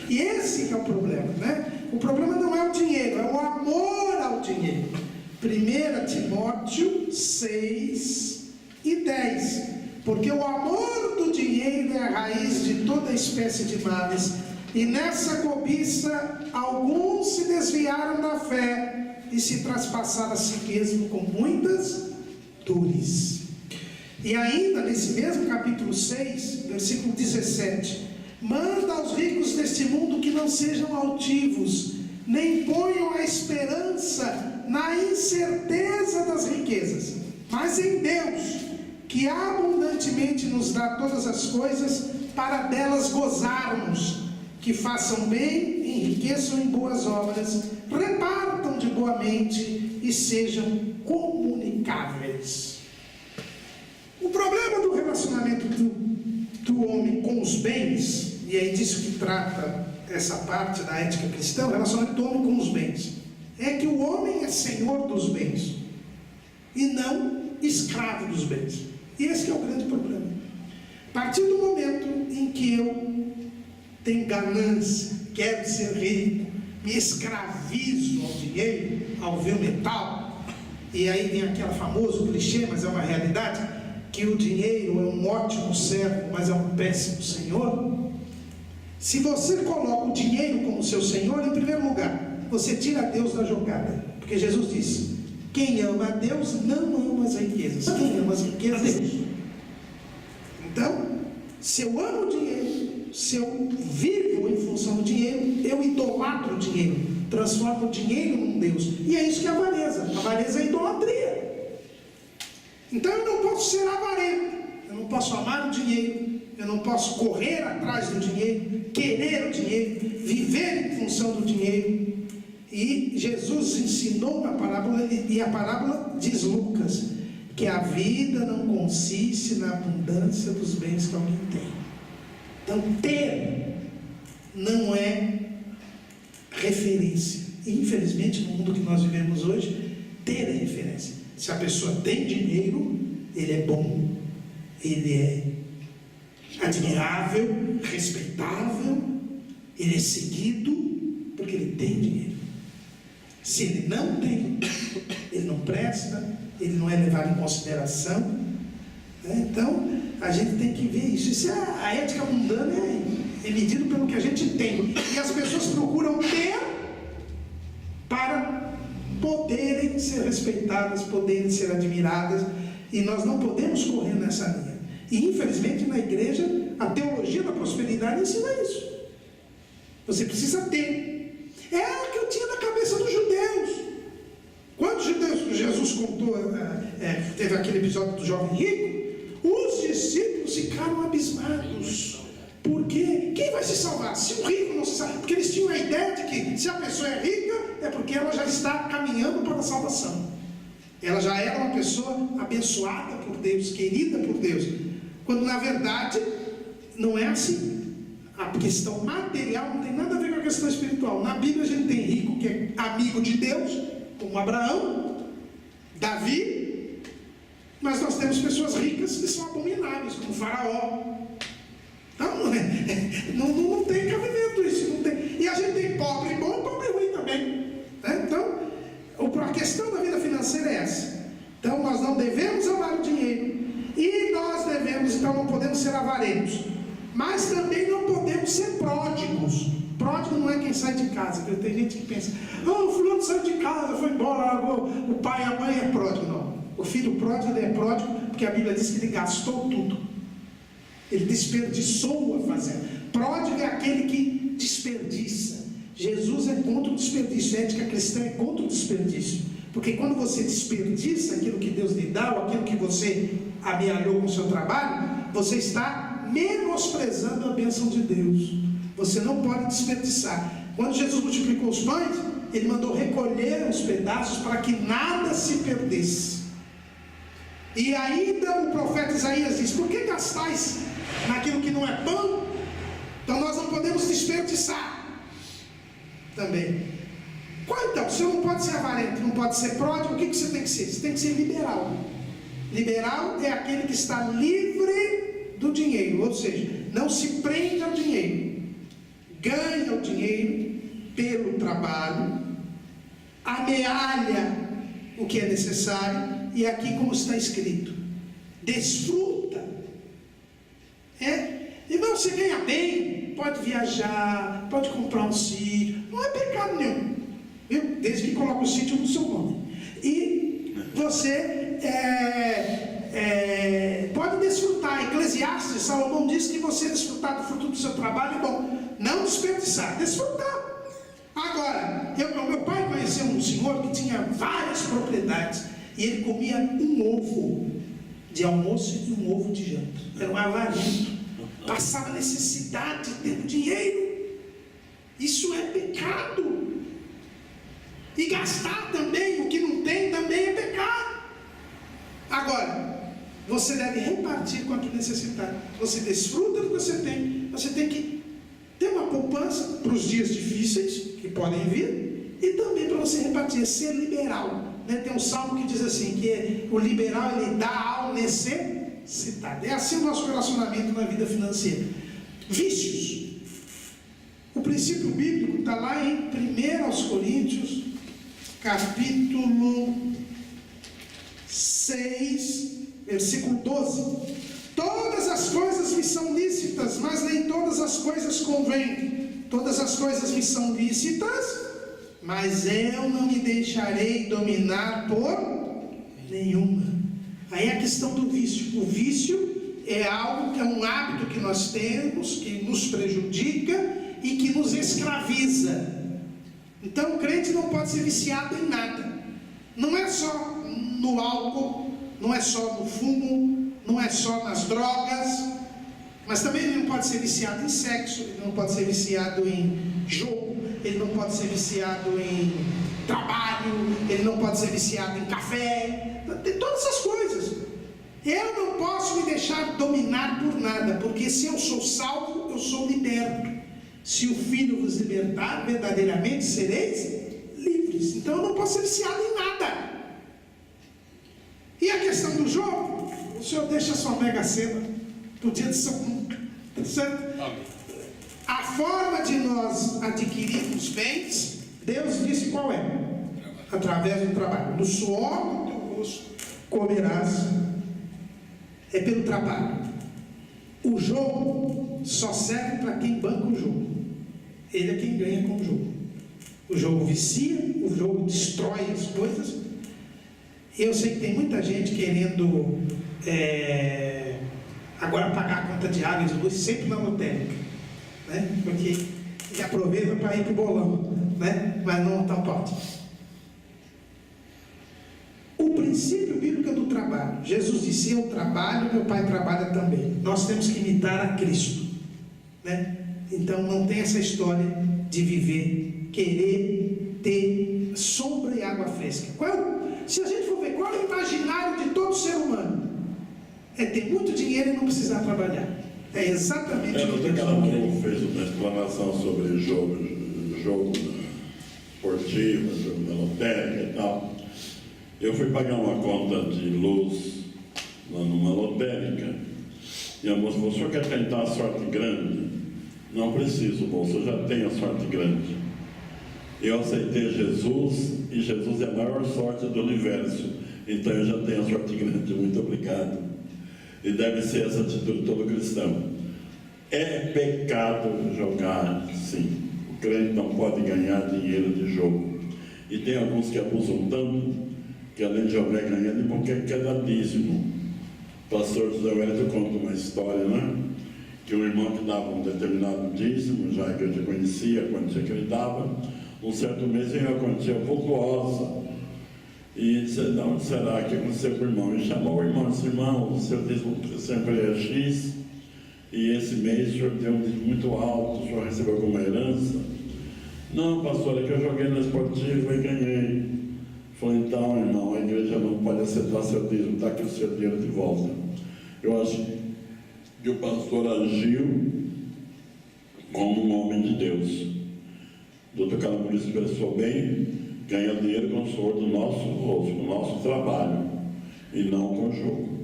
E esse que é o problema, né? O problema não é o dinheiro, é o amor ao dinheiro. 1 Timóteo 6 e 10. Porque o amor do dinheiro é a raiz de toda espécie de males, e nessa cobiça alguns se desviaram da fé e se traspassaram a si mesmo com muitas dores. E ainda nesse mesmo capítulo 6, versículo 17: manda aos ricos deste mundo que não sejam altivos, nem ponham a esperança na incerteza das riquezas, mas em Deus, que abundantemente nos dá todas as coisas para delas gozarmos, que façam bem, enriqueçam em boas obras, repartam de boa mente e sejam comunicáveis. O problema do relacionamento do homem com os bens, e é disso que trata essa parte da ética cristã, o relacionamento do homem com os bens, é que o homem é senhor dos bens e não escravo dos bens. E esse que é o grande problema. A partir do momento em que eu tenho ganância, quero ser rico, me escravizo ao dinheiro, ao ver o metal, e aí vem aquele famoso clichê, mas é uma realidade, que o dinheiro é um ótimo servo, mas é um péssimo senhor. Se você coloca o dinheiro como seu senhor, em primeiro lugar, você tira Deus da jogada. Porque Jesus disse: quem ama a Deus não ama as riquezas. Quem ama as riquezas é Deus. Então, se eu amo o dinheiro, se eu vivo em função do dinheiro, eu idolatro o dinheiro, transformo o dinheiro num Deus. E é isso que é avareza. Avareza é idolatria. Então eu não posso ser avarento, eu não posso amar o dinheiro, eu não posso correr atrás do dinheiro, querer o dinheiro, viver em função do dinheiro. E Jesus ensinou na parábola, e a parábola diz Lucas, que a vida não consiste na abundância dos bens que alguém tem. Então ter não é referência. E, infelizmente, no mundo que nós vivemos hoje, ter é referência. Se a pessoa tem dinheiro, ele é bom, ele é admirável, respeitável, ele é seguido porque ele tem dinheiro. Se ele não tem, ele não presta, ele não é levado em consideração, né? Então a gente tem que ver isso. Isso a ética mundana é medido pelo que a gente tem, e as pessoas procuram ter para poderem ser respeitadas, poderem ser admiradas, e nós não podemos correr nessa linha. E infelizmente na igreja a teologia da prosperidade ensina isso. Você precisa ter. É o que eu tinha na cabeça dos judeus. Quando Jesus contou, teve aquele episódio do jovem rico, os discípulos ficaram abismados. Por quê? Quem vai se salvar? Se o rico não se salva? Porque eles tinham a ideia de que se a pessoa é rica, é porque ela já está caminhando para a salvação. Ela já era uma pessoa abençoada por Deus, querida por Deus. Quando na verdade não é assim. A questão material não tem nada a ver com a questão espiritual. Na Bíblia a gente tem rico que é amigo de Deus, como Abraão, Davi, mas nós temos pessoas ricas que são abomináveis, como Faraó. Então não tem cabimento isso, não tem. E a gente tem pobre bom e pobre ruim também, né? Então a questão da vida financeira é essa. Então nós não devemos amar o dinheiro, e nós devemos, então não podemos ser avarentos, mas também não podemos ser pródigos. Pródigo não é quem sai de casa, porque tem gente que pensa: o fulano saiu de casa, foi embora, largou o pai e a mãe, é pródigo. Não, o filho pródigo, ele é pródigo porque a Bíblia diz que ele gastou tudo, ele desperdiçou a fazenda. Pródigo é aquele que desperdiça. Jesus é contra o desperdício, a ética cristã é contra o desperdício, porque quando você desperdiça aquilo que Deus lhe dá, ou aquilo que você amealhou com o seu trabalho, você está menosprezando a bênção de Deus. Você não pode desperdiçar. Quando Jesus multiplicou os pães, ele mandou recolher os pedaços para que nada se perdesse. E ainda o profeta Isaías diz: por que gastais naquilo que não é pão? Então nós não podemos desperdiçar também. Qual então? Você não pode ser avarento, não pode ser pródigo. O que você tem que ser? Você tem que ser liberal. Liberal é aquele que está livre do dinheiro, ou seja, não se prende ao dinheiro, ganha o dinheiro pelo trabalho, amealha o que é necessário, e aqui como está escrito, desfruta. Irmão, você ganha bem, pode viajar, pode comprar um sítio, não é pecado nenhum, viu? Desde que coloque o sítio no seu nome. E você pode desfrutar. Eclesiastes, Salomão diz que você desfrutar do fruto do seu trabalho é bom. Não desperdiçar, desfrutar. Agora, meu pai conheceu um senhor que tinha várias propriedades, e ele comia um ovo de almoço e um ovo de janta. Era um avarento, passava necessidade, tendo dinheiro. Isso é pecado. E gastar também o que não tem também é pecado. Agora, você deve repartir com a que necessitar. Você desfruta do que você tem. Você tem que ter uma poupança para os dias difíceis que podem vir, e também para você repartir, ser liberal, né? Tem um salmo que diz assim, que o liberal, ele dá ao necessitado. É assim o nosso relacionamento na vida financeira. Vícios. O princípio bíblico está lá em 1 Coríntios, capítulo 6, versículo 12. Todas as coisas me são lícitas, mas nem todas as coisas convêm. Todas as coisas me são lícitas, mas eu não me deixarei dominar por nenhuma. Aí é a questão do vício. O vício é algo que é um hábito que nós temos, que nos prejudica e que nos escraviza. Então o crente não pode ser viciado em nada. Não é só no álcool, não é só no fumo, não é só nas drogas, mas também ele não pode ser viciado em sexo, ele não pode ser viciado em jogo, ele não pode ser viciado em trabalho, ele não pode ser viciado em café, tem todas essas coisas. Eu não posso me deixar dominar por nada, porque se eu sou salvo, eu sou liberto. Se o Filho vos libertar, verdadeiramente sereis livres. Então eu não posso ser viciado em nada. E a questão do jogo, o Senhor deixa a sua mega cena pro dia de São Lucas, tá certo? Amém. A forma de nós adquirirmos bens, Deus disse qual é? Através do trabalho. No suor do teu rosto comerás. É pelo trabalho. O jogo só serve para quem banca o jogo. Ele é quem ganha com o jogo. O jogo vicia, o jogo destrói as coisas. Eu sei que tem muita gente querendo agora pagar a conta de água e de luz sempre na lotérica, né? Porque ele aproveita para ir para o bolão, né? Mas não pode. O princípio bíblico é do trabalho. Jesus disse: eu trabalho, meu Pai trabalha também. Nós temos que imitar a Cristo, né? Então não tem essa história de viver, querer ter sombra e água fresca. Se a gente for ver qual é o imaginário de todo ser humano, é ter muito dinheiro e não precisar trabalhar. É exatamente o que Deus fez uma explanação sobre jogo esportivo, jogo da lotérica e tal. Eu fui pagar uma conta de luz lá numa lotérica e a moça falou: o senhor quer tentar a sorte grande? Não preciso, moça, eu já tenho a sorte grande. Eu aceitei Jesus e Jesus é a maior sorte do universo, então eu já tenho a sorte grande. Muito obrigado. E deve ser essa atitude de todo cristão. É pecado jogar, sim. O crente não pode ganhar dinheiro de jogo. E tem alguns que abusam tanto que além de jogar ganhando, porque quer dar dízimo. O pastor José Wellington conta uma história, né? Que um irmão que dava um determinado dízimo, já que eu já conhecia a quantia que ele dava, um certo mês veio uma quantia vultuosa. E disse: de onde será que aconteceu com o irmão? E chamou o irmão e disse: irmão, o seu dízimo sempre é X, e esse mês o senhor deu um dízimo muito alto, o senhor recebeu alguma herança? Não, pastor, é que eu joguei no esportivo e ganhei. Falei: então, irmão, a igreja não pode aceitar seu dízimo, está aqui o seu dinheiro de volta. Eu acho que o pastor agiu como um homem de Deus. O Dr. Calamuri expressou bem: ganha dinheiro com o suor do nosso rosto, do nosso trabalho, e não com o jogo.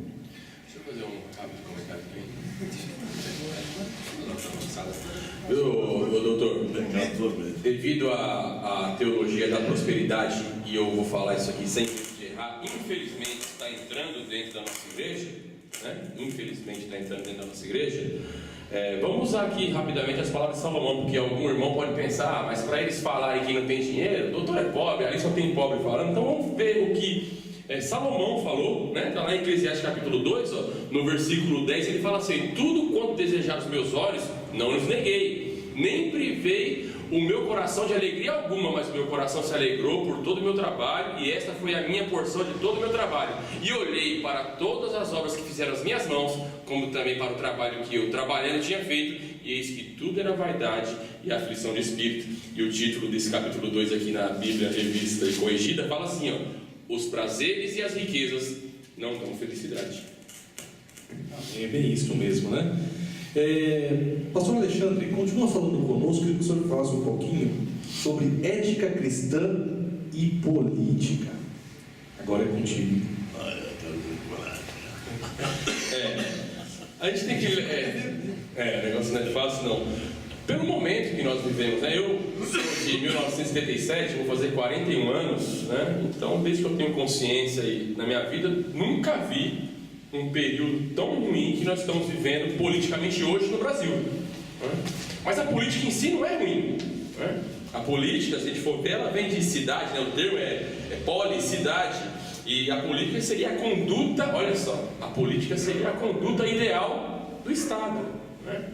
Deixa eu fazer um rápido comentário aqui. Doutor, devido à teologia da prosperidade, e eu vou falar isso aqui sem errar, infelizmente está entrando dentro da nossa igreja, né? Infelizmente está entrando dentro da nossa igreja. Vamos usar aqui rapidamente as palavras de Salomão, porque algum irmão pode pensar: mas para eles falarem que não tem dinheiro, o doutor é pobre, aí só tem pobre falando. Então vamos ver o que Salomão falou, né? Está lá em Eclesiastes capítulo 2, ó, no versículo 10, ele fala assim: tudo quanto desejaram os meus olhos, não lhes neguei, nem privei o meu coração de alegria alguma, mas o meu coração se alegrou por todo o meu trabalho, e esta foi a minha porção de todo o meu trabalho. E olhei para todas as obras que fizeram as minhas mãos, como também para o trabalho que eu trabalhando tinha feito, e eis que tudo era vaidade e aflição de espírito. E o título desse capítulo 2 aqui na Bíblia Revista e Corrigida fala assim, ó: os prazeres e as riquezas não dão felicidade. É bem isso mesmo, né? Pastor Alexandre, continua falando conosco. Queria que o senhor falasse um pouquinho sobre ética cristã e política. Agora é contigo. A gente tem que... o negócio não é fácil, não. Pelo momento que nós vivemos, né? Eu sou de 1977, vou fazer 41 anos, né? Então, desde que eu tenho consciência aí na minha vida, nunca vi um período tão ruim que nós estamos vivendo politicamente hoje no Brasil, né? Mas a política em si não é ruim. né? A política, se a gente for ver, ela vem de cidade, né? O termo é policidade, e a política seria a conduta, olha só, a política seria a conduta ideal do Estado, né?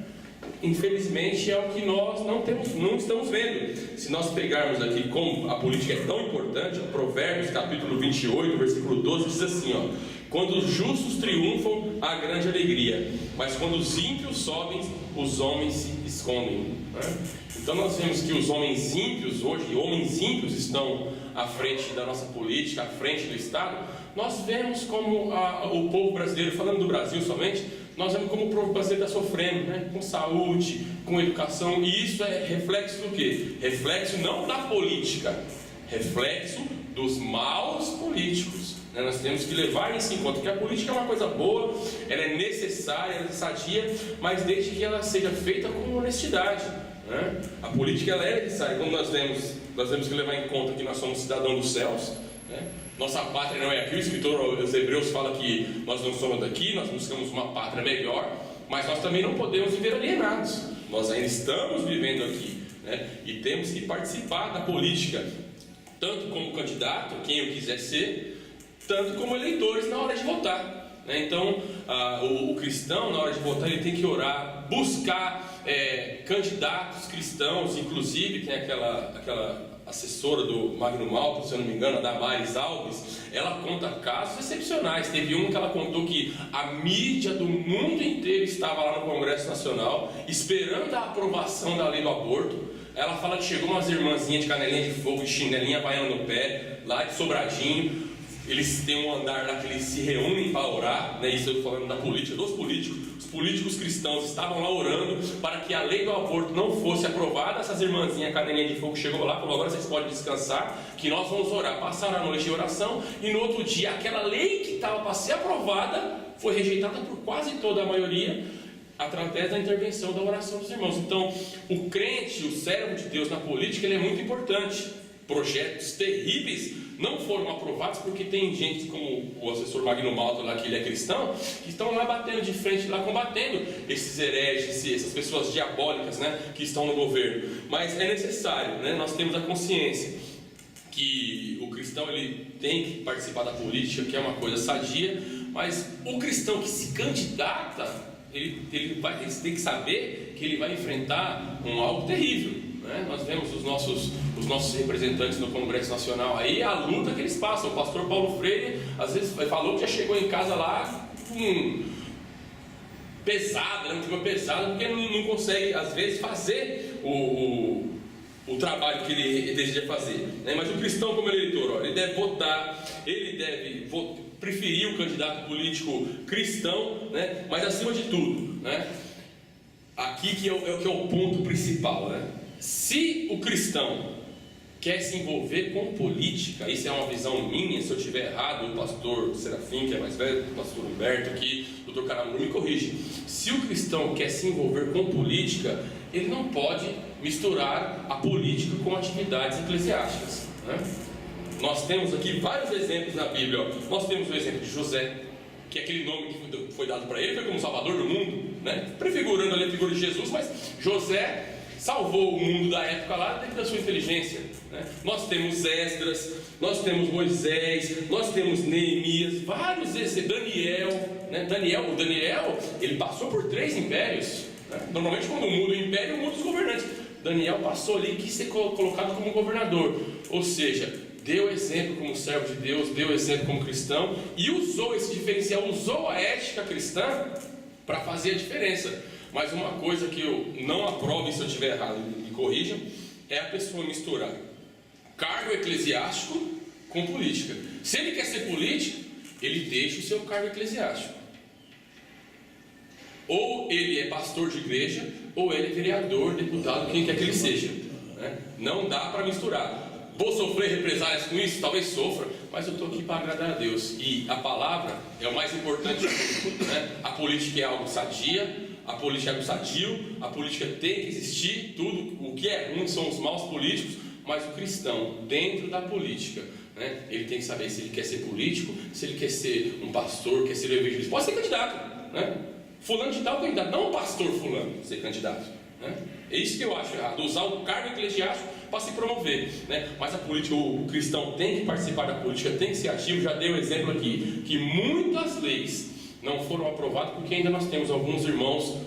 Infelizmente é o que nós não estamos vendo. Se nós pegarmos aqui como a política é tão importante, Provérbios capítulo 28, versículo 12 diz assim, ó: quando os justos triunfam, há grande alegria, mas quando os ímpios sobem, os homens se escondem, né? Então nós vemos que os homens ímpios hoje, homens ímpios estão à frente da nossa política, à frente do Estado. Nós vemos como o povo brasileiro, falando do Brasil somente, nós vemos como o povo brasileiro está sofrendo, né? Com saúde, com educação, e isso é reflexo do quê? Reflexo não da política, reflexo dos maus políticos, né? Nós temos que levar isso em conta, que a política é uma coisa boa, ela é necessária, ela é sadia, mas desde que ela seja feita com honestidade, né? A política ela é necessária, quando nós temos que levar em conta que nós somos cidadãos dos céus, né? Nossa pátria não é aqui, o escritor aos Hebreus fala que nós não somos daqui, nós buscamos uma pátria melhor, mas nós também não podemos viver alienados, nós ainda estamos vivendo aqui, né? E temos que participar da política, tanto como candidato, quem eu quiser ser, tanto como eleitores na hora de votar, né? Então, o cristão, na hora de votar, ele tem que orar, buscar candidatos cristãos, inclusive tem aquela assessora do Magno Malta, se eu não me engano, a Damares Alves, ela conta casos excepcionais. Teve um que ela contou que a mídia do mundo inteiro estava lá no Congresso Nacional, esperando a aprovação da lei do aborto. Ela fala que chegou umas irmãzinhas de canelinha de fogo e chinelinha baiana no pé, lá de Sobradinho. Eles têm um andar lá que eles se reúnem para orar, né? Isso eu estou falando da política, dos políticos. Os políticos cristãos estavam lá orando para que a lei do aborto não fosse aprovada. Essas irmãzinhas, canelinha de fogo, chegou lá e falou: agora vocês podem descansar, que nós vamos orar. Passaram a noite em oração, e no outro dia aquela lei que estava para ser aprovada foi rejeitada por quase toda a maioria, através da intervenção da oração dos irmãos. Então, o crente, o servo de Deus na política, ele é muito importante. Projetos terríveis não foram aprovados porque tem gente como o assessor Magno Malta lá, que ele é cristão, que estão lá batendo de frente, lá combatendo esses hereges, essas pessoas diabólicas, né, que estão no governo. Mas é necessário, né, nós temos a consciência que o cristão ele tem que participar da política, que é uma coisa sadia, mas o cristão que se candidata, ele tem que saber que ele vai enfrentar algo terrível, né? Nós vemos os nossos representantes no Congresso Nacional aí, a luta que eles passam. O pastor Paulo Freire às vezes falou que já chegou em casa lá pesado, né? Um clima pesado, porque não consegue às vezes fazer o trabalho que ele deseja fazer, né? Mas o cristão, como eleitor, ele deve votar, ele deve preferir o candidato político cristão, né? Mas acima de tudo, né? Aqui que é o ponto principal, né? Se o cristão quer se envolver com política, isso é uma visão minha, se eu estiver errado, o pastor Serafim, que é mais velho, o pastor Humberto aqui, o doutor Caramuru me corrige. Se o cristão quer se envolver com política, ele não pode misturar a política com atividades eclesiásticas, né? Nós temos aqui vários exemplos na Bíblia, ó. Nós temos o exemplo de José, que é aquele nome que foi dado para ele, foi como Salvador do mundo, né? Prefigurando ali a figura de Jesus, mas José salvou o mundo da época lá devido à sua inteligência, né? Nós temos Esdras, nós temos Moisés, nós temos Neemias, vários Daniel, né? O Daniel, ele passou por 3 impérios, né? Normalmente quando muda o império, muda os governantes. Daniel passou ali e quis ser colocado como governador, ou seja, deu exemplo como servo de Deus, deu exemplo como cristão e usou esse diferencial, usou a ética cristã para fazer a diferença. Mas uma coisa que eu não aprovo, e se eu estiver errado me corrijam, é a pessoa misturar cargo eclesiástico com política. Se ele quer ser político, ele deixa o seu cargo eclesiástico. Ou ele é pastor de igreja, ou ele é vereador, deputado, quem quer que ele seja, né? Não dá para misturar. Vou sofrer represálias com isso? Talvez sofra, mas eu estou aqui para agradar a Deus. E a palavra é o mais importante, né? A política é algo sadia, a política é algo sadio, a política tem que existir, tudo o que é ruim são os maus políticos, mas o cristão, dentro da política, né, ele tem que saber se ele quer ser político, se ele quer ser um pastor, quer ser um evangelista. Pode ser candidato, né? Fulano de tal candidato, não o pastor fulano ser candidato, né? É isso que eu acho errado, usar o cargo eclesiástico para se promover, né? Mas a política, o cristão tem que participar da política, tem que ser ativo. Já dei o exemplo aqui, que muitas leis não foram aprovadas porque ainda nós temos alguns irmãos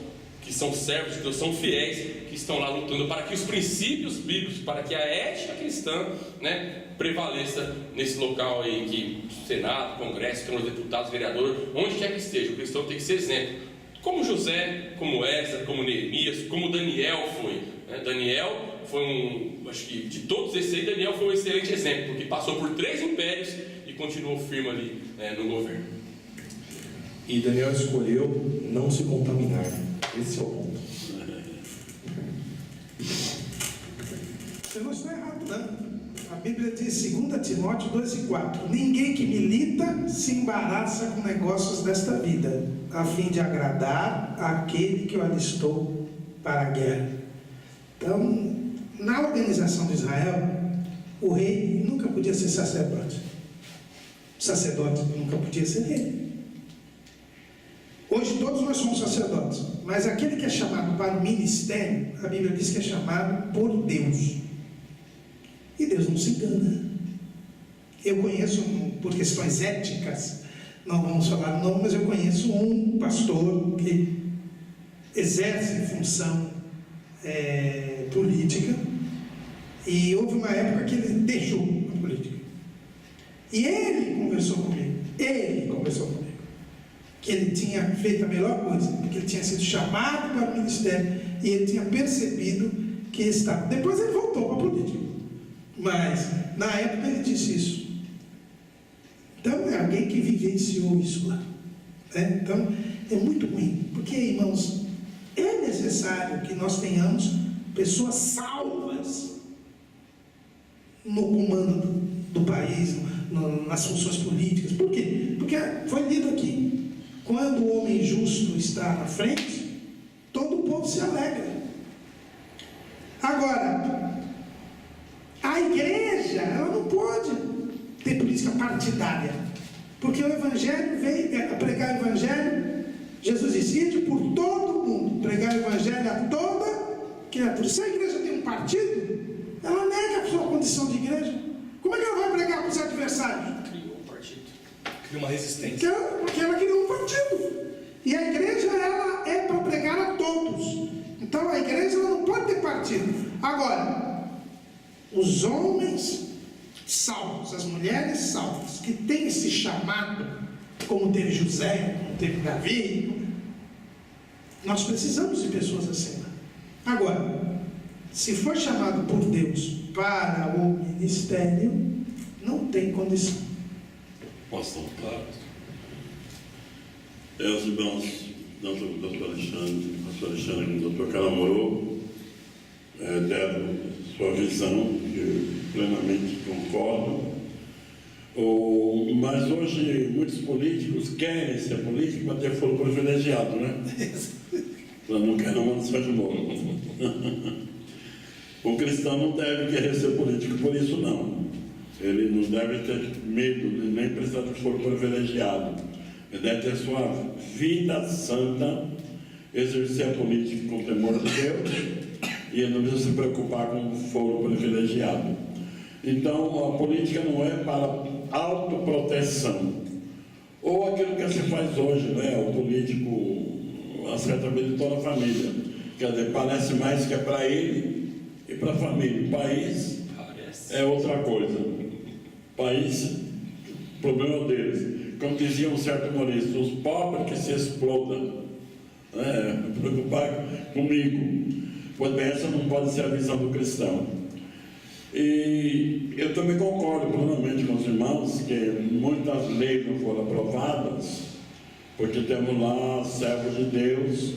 que são servos de Deus, são fiéis, que estão lá lutando para que os princípios bíblicos, para que a ética cristã, né, prevaleça nesse local aí, que Senado, Congresso, Câmara dos Deputados, vereador, onde quer que esteja, o cristão tem que ser exemplo. Como José, como Esdras, como Neemias, como Daniel foi. Né? Daniel foi acho que de todos esses aí, Daniel foi um excelente exemplo, porque passou por 3 impérios e continuou firme ali no governo. E Daniel escolheu não se contaminar. Esse é o ponto. Você não está errado, não. A Bíblia diz, 2 Timóteo 2:4: ninguém que milita se embaraça com negócios desta vida, a fim de agradar aquele que o alistou para a guerra. Então, na organização de Israel, o rei nunca podia ser sacerdote. O sacerdote nunca podia ser rei. Hoje todos nós somos sacerdotes, mas aquele que é chamado para o ministério, a Bíblia diz que é chamado por Deus. E Deus não se engana. Eu conheço, por questões éticas, não vamos falar o nome, mas eu conheço um pastor que exerce função política, e houve uma época que ele deixou a política. E ele conversou comigo, que ele tinha feito a melhor coisa, porque ele tinha sido chamado para o ministério, e ele tinha percebido que estava. Depois ele voltou para a política, mas na época ele disse isso. Então é alguém que vivenciou isso lá, né? Então é muito ruim, porque, irmãos, é necessário que nós tenhamos pessoas salvas no comando do país, nas funções políticas. Por quê? Porque foi lido aqui, quando o homem justo está na frente, todo o povo se alegra. Agora, a igreja, ela não pode ter política partidária, porque o evangelho veio a pregar o evangelho. Jesus disse: ide por todo mundo, pregar o evangelho a toda criatura. Se a igreja tem um partido, ela nega a sua condição de igreja. Como é que ela vai pregar para os adversários? Criou um partido. Cria uma resistência. Porque ela criou um partido. E a igreja, ela é para pregar a todos. Então a igreja, ela não pode ter partido. Agora, os homens salvos, as mulheres salvas, que têm esse chamado, como teve José, como teve Davi, nós precisamos de pessoas assim. Agora, se for chamado por Deus para o ministério, não tem condição. Posso não? Claro. Os irmãos, doutor Alexandre e doutor Calamorô, deram sua visão, que eu plenamente concordo. Mas hoje muitos políticos querem ser políticos para ter foro privilegiado, né? Para não querer uma mansão de bolo. O cristão não deve querer ser político por isso, não. Ele não deve ter medo, nem precisar de foro privilegiado. Ele deve ter sua vida santa, exercer a política com temor de Deus, e ele não precisa se preocupar com o foro privilegiado. Então, a política não é para autoproteção, ou aquilo que se faz hoje, né? O político acerta toda a família, quer dizer, parece mais que é para ele e para a família. O país é outra coisa. O país, o problema deles, como dizia um certo humorista, os pobres que se explodam, preocupar comigo. Pois bem, essa não pode ser a visão do cristão. E eu também concordo plenamente com os irmãos que muitas leis não foram aprovadas, porque temos lá servos de Deus,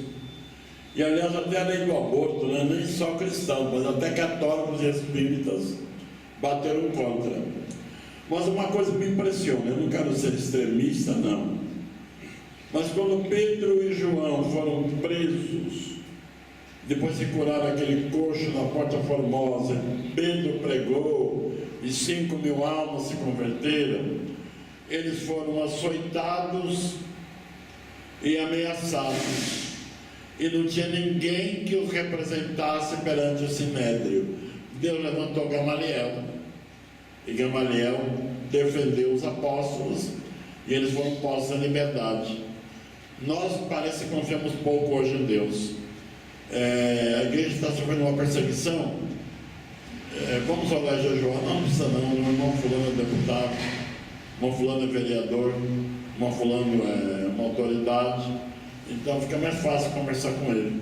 e aliás até a lei do aborto, né? Nem só cristãos, mas até católicos e espíritas bateram contra. Mas uma coisa me impressiona, eu não quero ser extremista, não, mas quando Pedro e João foram presos, depois de curar aquele coxo na Porta Formosa, Pedro pregou e 5.000 almas se converteram. Eles foram açoitados e ameaçados. e não tinha ninguém que o representasse perante o sinédrio. Deus levantou Gamaliel, e Gamaliel defendeu os apóstolos, e eles foram postos em liberdade. Nós parece que confiamos pouco hoje em Deus. A igreja está sofrendo uma perseguição. Vamos orar e jejuar? Não precisa não. O irmão fulano é deputado, o irmão fulano é vereador, o irmão fulano é uma autoridade, então fica mais fácil conversar com ele.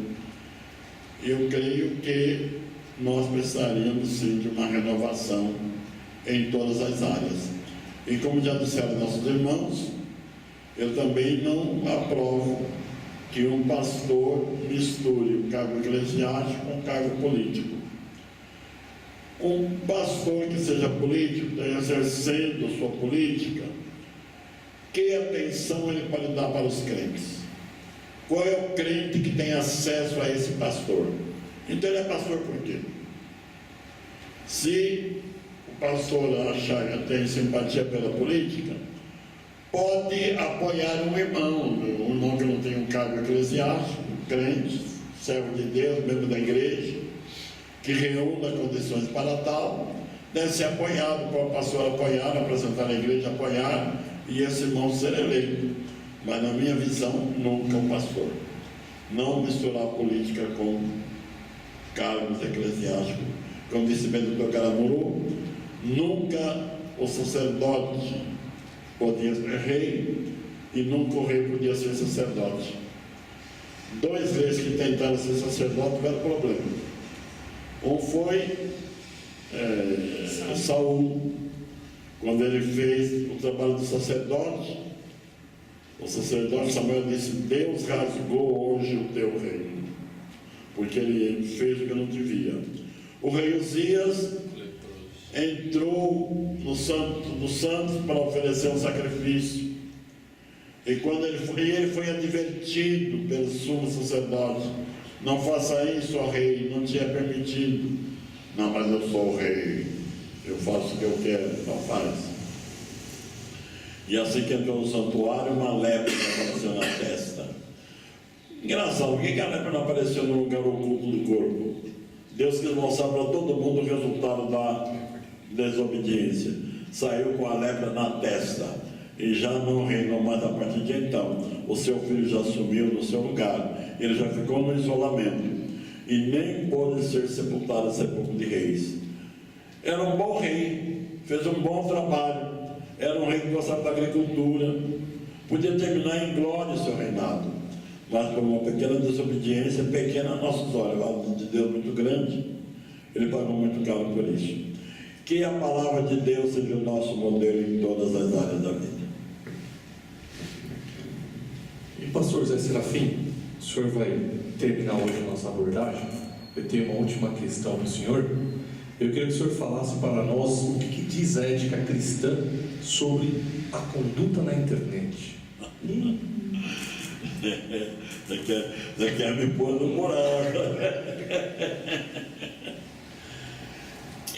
Eu creio que nós precisaríamos sim de uma renovação em todas as áreas. E como já disseram nossos irmãos, eu também não aprovo que um pastor misture o cargo eclesiástico com o cargo político. Um pastor que seja político, exercendo sua política, que atenção ele pode dar para os crentes? Qual é o crente que tem acesso a esse pastor? Então ele é pastor por quê? Se o pastor achar que tem simpatia pela política, pode apoiar um irmão que não tem um cargo eclesiástico, crente, servo de Deus, membro da igreja, que reúna condições para tal, deve ser apoiado, para o pastor apoiar, apresentar a igreja, apoiar, e esse irmão ser eleito. Mas na minha visão, nunca um pastor. Não misturar política com cargos eclesiásticos. Como disse bem o doutor Caramuru, nunca o sacerdote podia ser rei e nunca o rei podia ser sacerdote. 2 reis que tentaram ser sacerdote tiveram problema. Um foi Saul, quando ele fez o trabalho do sacerdote. O sacerdote Samuel disse: Deus rasgou hoje o teu reino, porque ele fez o que não devia. O rei Uzias entrou no Santo dos Santos para oferecer um sacrifício, e quando ele foi advertido pelo sumo sacerdote: não faça isso, ó rei, não te é permitido. Não, mas eu sou o rei, eu faço o que eu quero. Não faz. E assim que entrou no santuário, uma lepra apareceu na testa. Engraçado, por que a lepra não apareceu no lugar oculto do corpo? Deus quis mostrar para todo mundo o resultado da desobediência. Saiu com a lepra na testa e já não reinou mais a partir de então. O seu filho já sumiu no seu lugar, ele já ficou no isolamento e nem pôde ser sepultado no sepulcro de reis. Era um bom rei, fez um bom trabalho, era um rei que gostava da agricultura, podia terminar em glória o seu reinado, mas por uma pequena desobediência, pequena a nossos olhos, a de Deus muito grande, ele pagou muito caro por isso. Que a palavra de Deus seja o nosso modelo em todas as áreas da vida. E pastor Zé Serafim, o senhor vai terminar hoje a nossa abordagem. Eu tenho uma última questão para o senhor. Eu queria que o senhor falasse para nós o que diz a ética cristã sobre a conduta na internet. Você quer me pôr no moral.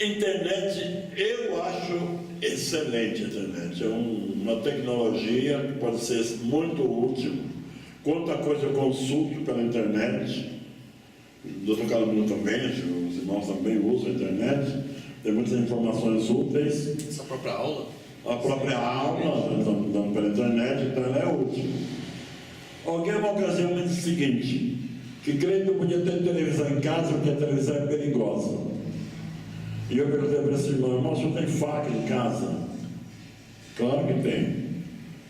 Internet, eu acho excelente a internet. É uma tecnologia que pode ser muito útil. Quanta coisa eu consulto pela internet. O doutor Calamino também, os irmãos também usam a internet. Tem muitas informações úteis. Essa própria aula? A própria aula, dando pela internet, então ela é útil. Alguém, uma ocasião, me disse o seguinte: que crente não podia ter televisão em casa porque a televisão é perigosa. E eu perguntei para esse irmão: irmão, o senhor tem faca em casa? Claro que tem.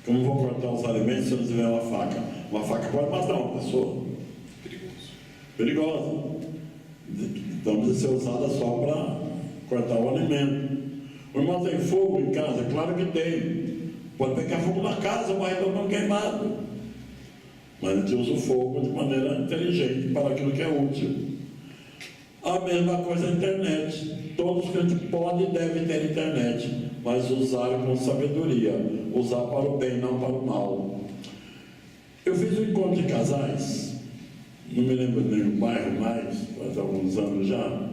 Como vou cortar os alimentos se eu não tiver uma faca? Uma faca pode matar uma pessoa. Perigosa. Então precisa ser usada só para cortar o alimento. O irmão tem fogo em casa? Claro que tem. Pode pegar fogo na casa, mas ainda não queimado. Mas a gente usa o fogo de maneira inteligente para aquilo que é útil. A mesma coisa a internet. Todos que a gente pode e deve ter internet, mas usar com sabedoria. Usar para o bem, não para o mal. Eu fiz um encontro de casais, não me lembro nem o bairro mais, faz alguns anos já.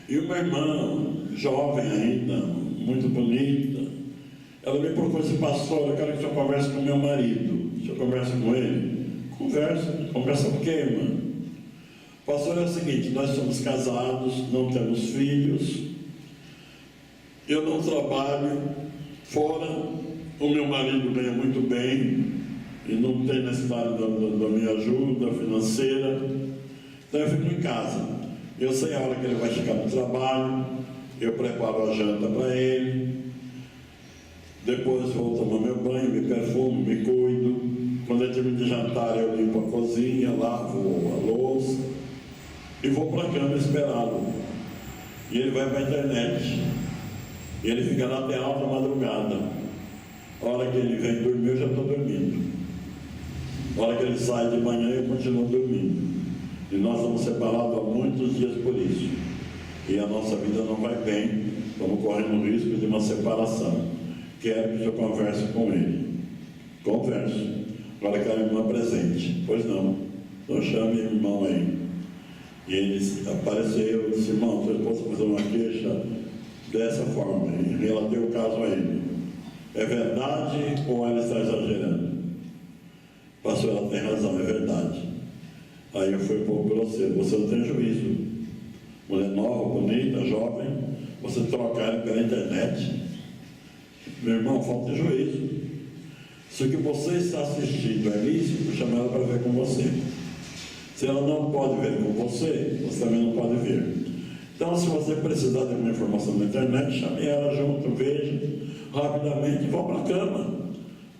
E uma irmã, jovem ainda, muito bonita, ela me procurou e disse: pastor, eu quero que o senhor converse com meu marido. O senhor conversa com ele? Conversa o quê, irmã? Pastor, é o seguinte, nós somos casados, não temos filhos, eu não trabalho fora, o meu marido ganha muito bem e não tem necessidade da minha ajuda financeira, então eu fico em casa. Eu sei a hora que ele vai chegar do trabalho, eu preparo a janta para ele, depois vou tomar meu banho, me perfumo, me cuido. Quando é termino de jantar, eu limpo a cozinha, lavo a louça e vou para a cama esperá-lo. E ele vai para a internet. E ele fica lá até alta madrugada. A hora que ele vem dormir, eu já estou dormindo. A hora que ele sai de manhã, eu continuo dormindo. E nós estamos separados há muitos dias por isso. E a nossa vida não vai bem. Estamos correndo o risco de uma separação. Quero que eu converse com ele. Converso. Agora quero a irmã presente. Pois não. Então chame o irmão aí. E ele apareceu e disse: irmão, eu posso fazer uma queixa dessa forma. E relatei o caso a ele. É verdade ou ela está exagerando? Pastor, ela tem razão, é verdade. Aí eu fui um pouco grosseiro. Você não tem juízo. Mulher nova, bonita, jovem, você trocar ela pela internet. Meu irmão, falta de juízo. Se o que você está assistindo é lícito, chama ela para ver com você. Se ela não pode ver com você, você também não pode ver. Então, se você precisar de uma informação na internet, chame ela junto, veja rapidamente e vá para a cama.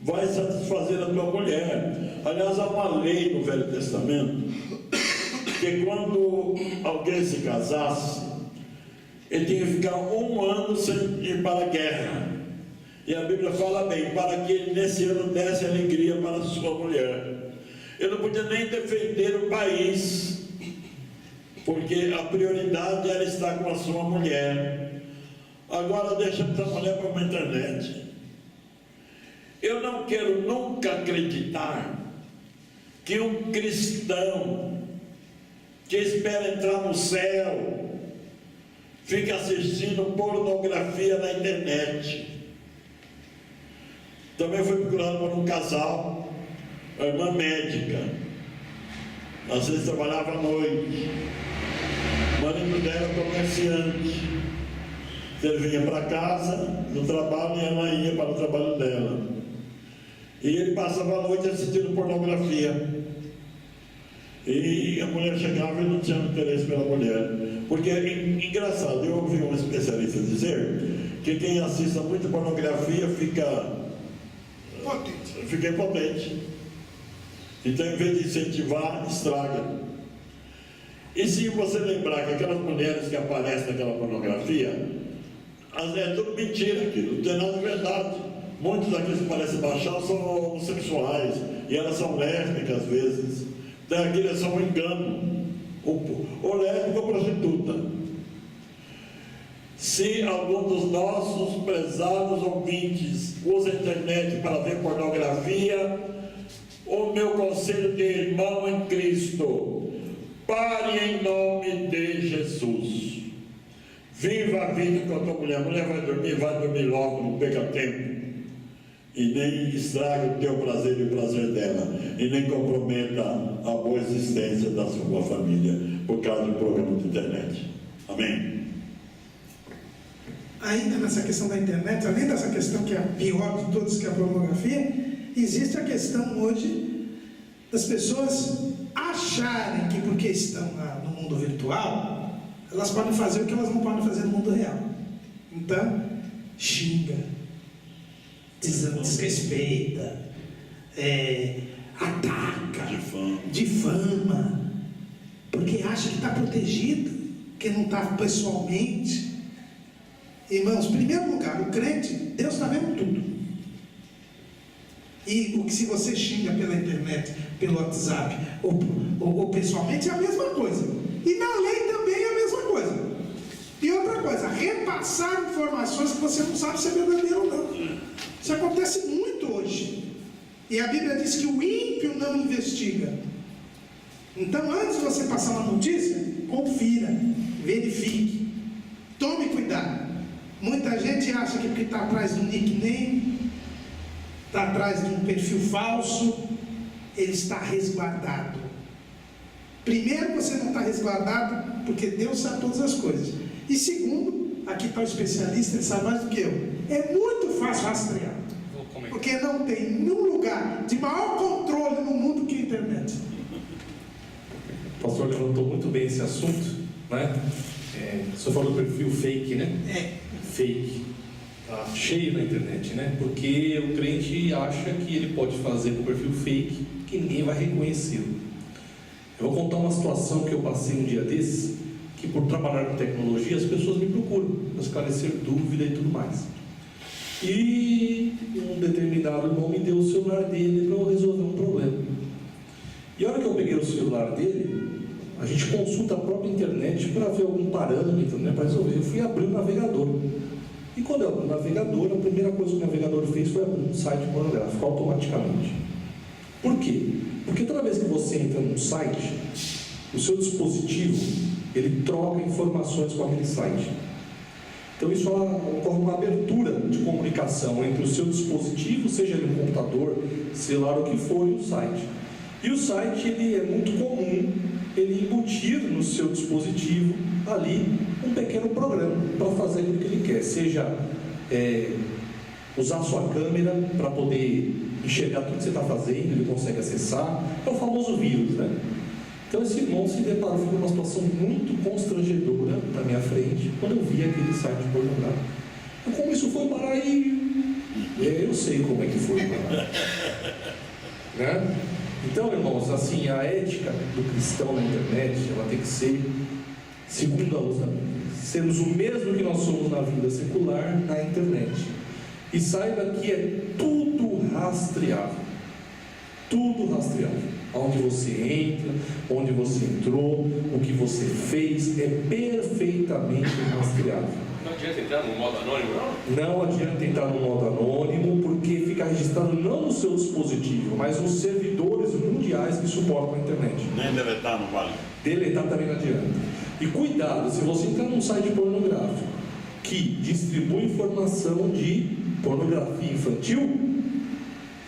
Vai satisfazer a tua mulher. Aliás, há uma lei no Velho Testamento que quando alguém se casasse, ele tinha que ficar 1 ano sem ir para a guerra. E a Bíblia fala bem, para que ele nesse ano desse alegria para a sua mulher. Ele não podia nem defender o país, porque a prioridade era estar com a sua mulher. Agora deixa essa mulher para uma internet. Eu não quero nunca acreditar que um cristão que espera entrar no céu fica assistindo pornografia na internet. Também fui procurado por um casal, a irmã médica, às vezes trabalhava à noite, o marido dela comerciante. Ele vinha para casa do trabalho e ela ia para o trabalho dela. E ele passava a noite assistindo pornografia. E a mulher chegava e não tinha interesse pela mulher. Porque é engraçado, eu ouvi um especialista dizer que quem assiste muito pornografia fica impotente. Então, em vez de incentivar, estraga. E se você lembrar que aquelas mulheres que aparecem naquela pornografia, é tudo mentira aquilo, não tem nada de verdade. Muitos daqueles que parecem baixar são homossexuais, e elas são lésbicas às vezes. Então aquilo é só um engano, ou lésbica ou prostituta. Se algum dos nossos prezados ouvintes usa a internet para ver pornografia, o meu conselho de irmão em Cristo: pare em nome de Jesus. Viva a vida com a tua mulher. A mulher vai dormir logo, não perca tempo. E nem estrague o teu prazer e o prazer dela. E nem comprometa a boa existência da sua família por causa do programa de internet. Amém? Ainda nessa questão da internet, além dessa questão que é a pior de todas, que é a pornografia, existe a questão hoje das pessoas acharem que porque estão no mundo virtual, elas podem fazer o que elas não podem fazer no mundo real. Então, xinga, desrespeita, ataca, difama, porque acha que está protegido, que não está pessoalmente. Irmãos, em primeiro lugar, o crente, Deus está vendo tudo. E o que se você xinga pela internet, pelo WhatsApp ou pessoalmente, é a mesma coisa. E na lei também é a mesma coisa. E outra coisa, repassar informações que você não sabe se é verdadeiro ou não. Isso acontece muito hoje. E a Bíblia diz que o ímpio não investiga. Então, antes de você passar uma notícia, confira, verifique, tome cuidado. Muita gente acha que porque está atrás de um nickname, está atrás de um perfil falso, ele está resguardado. Primeiro, você não está resguardado porque Deus sabe todas as coisas. E segundo, aqui está o especialista, ele sabe mais do que eu. É muito fácil rastrear. Porque não tem nenhum lugar de maior controle no mundo que a internet. O pastor levantou muito bem esse assunto, né? O senhor falou do perfil fake, né? Fake. Está cheio na internet, né? Porque o crente acha que ele pode fazer com perfil fake que ninguém vai reconhecê-lo. Eu vou contar uma situação que eu passei um dia desses, que por trabalhar com tecnologia as pessoas me procuram para esclarecer dúvida e tudo mais. E um determinado irmão me deu o celular dele para eu resolver um problema. E a hora que eu peguei o celular dele, a gente consulta a própria internet para ver algum parâmetro, né, para resolver. Eu fui abrir o navegador. E quando eu abri o navegador, a primeira coisa que o navegador fez foi abrir um site pornográfico automaticamente. Por quê? Porque toda vez que você entra num site, o seu dispositivo, ele troca informações com aquele site. Então isso ocorre uma abertura de comunicação entre o seu dispositivo, seja ele um computador, celular, o que for, e o site. E o site, ele é muito comum ele embutir no seu dispositivo ali um pequeno programa para fazer aquilo que ele quer, seja usar a sua câmera para poder enxergar tudo que você está fazendo, ele consegue acessar. É o famoso vírus, né? Então esse irmão se deparou com uma situação muito constrangedora na minha frente quando eu vi aquele site pornográfico. Como isso foi parar aí? Eu sei como é que foi parar. Né? Então, irmãos, assim, a ética do cristão na internet, ela tem que ser segundo a luz da Bíblia. Sermos o mesmo que nós somos na vida secular, na internet. E saiba que é tudo rastreável. Tudo rastreável. Onde você entra, onde você entrou, o que você fez, é perfeitamente rastreável. Não adianta entrar no modo anônimo, não? Não adianta entrar no modo anônimo, porque fica registrado não no seu dispositivo, mas nos servidores mundiais que suportam a internet. Nem deletar não vale. Deletar também não adianta. E cuidado, se você entrar num site pornográfico que distribui informação de pornografia infantil,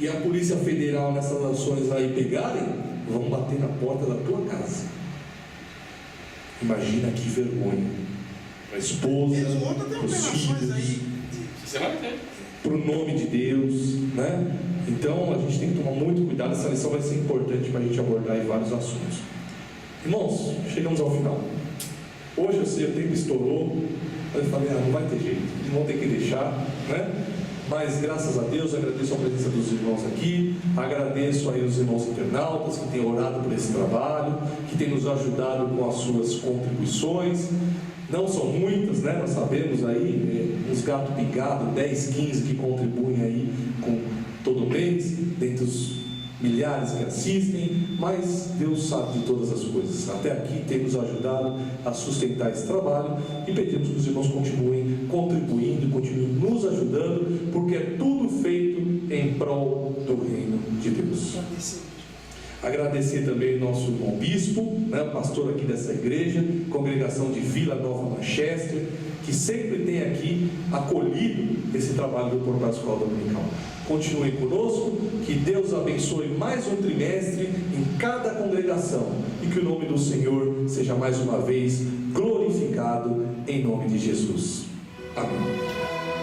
e a Polícia Federal nessas ações aí pegarem, vão bater na porta da tua casa. Imagina que vergonha. A esposa, os filhos, Você vai ter. para o nome de Deus, né? Então a gente tem que tomar muito cuidado. Essa lição vai ser importante para a gente abordar em vários assuntos. Irmãos, chegamos ao final. Hoje eu sei, o tempo estourou. Eu falei, não vai ter jeito, vão ter que deixar, né? Mas graças a Deus, agradeço a presença dos irmãos aqui, agradeço aí os irmãos internautas que têm orado por esse trabalho, que têm nos ajudado com as suas contribuições. Não são muitas, né? Nós sabemos aí, uns gatos pingados, 10, 15 que contribuem aí com todo mês, dentre os milhares que assistem, mas Deus sabe de todas as coisas. Até aqui tem nos ajudado a sustentar esse trabalho e pedimos que os irmãos continuem contribuindo, continuem nos ajudando, porque é tudo feito em prol do reino de Deus. Agradecer também o nosso irmão bispo, né, pastor aqui dessa igreja, congregação de Vila Nova Manchester, que sempre tem aqui acolhido esse trabalho do Portal Escola Dominical. Continuem conosco, que Deus abençoe mais um trimestre em cada congregação e que o nome do Senhor seja mais uma vez glorificado em nome de Jesus. Amém.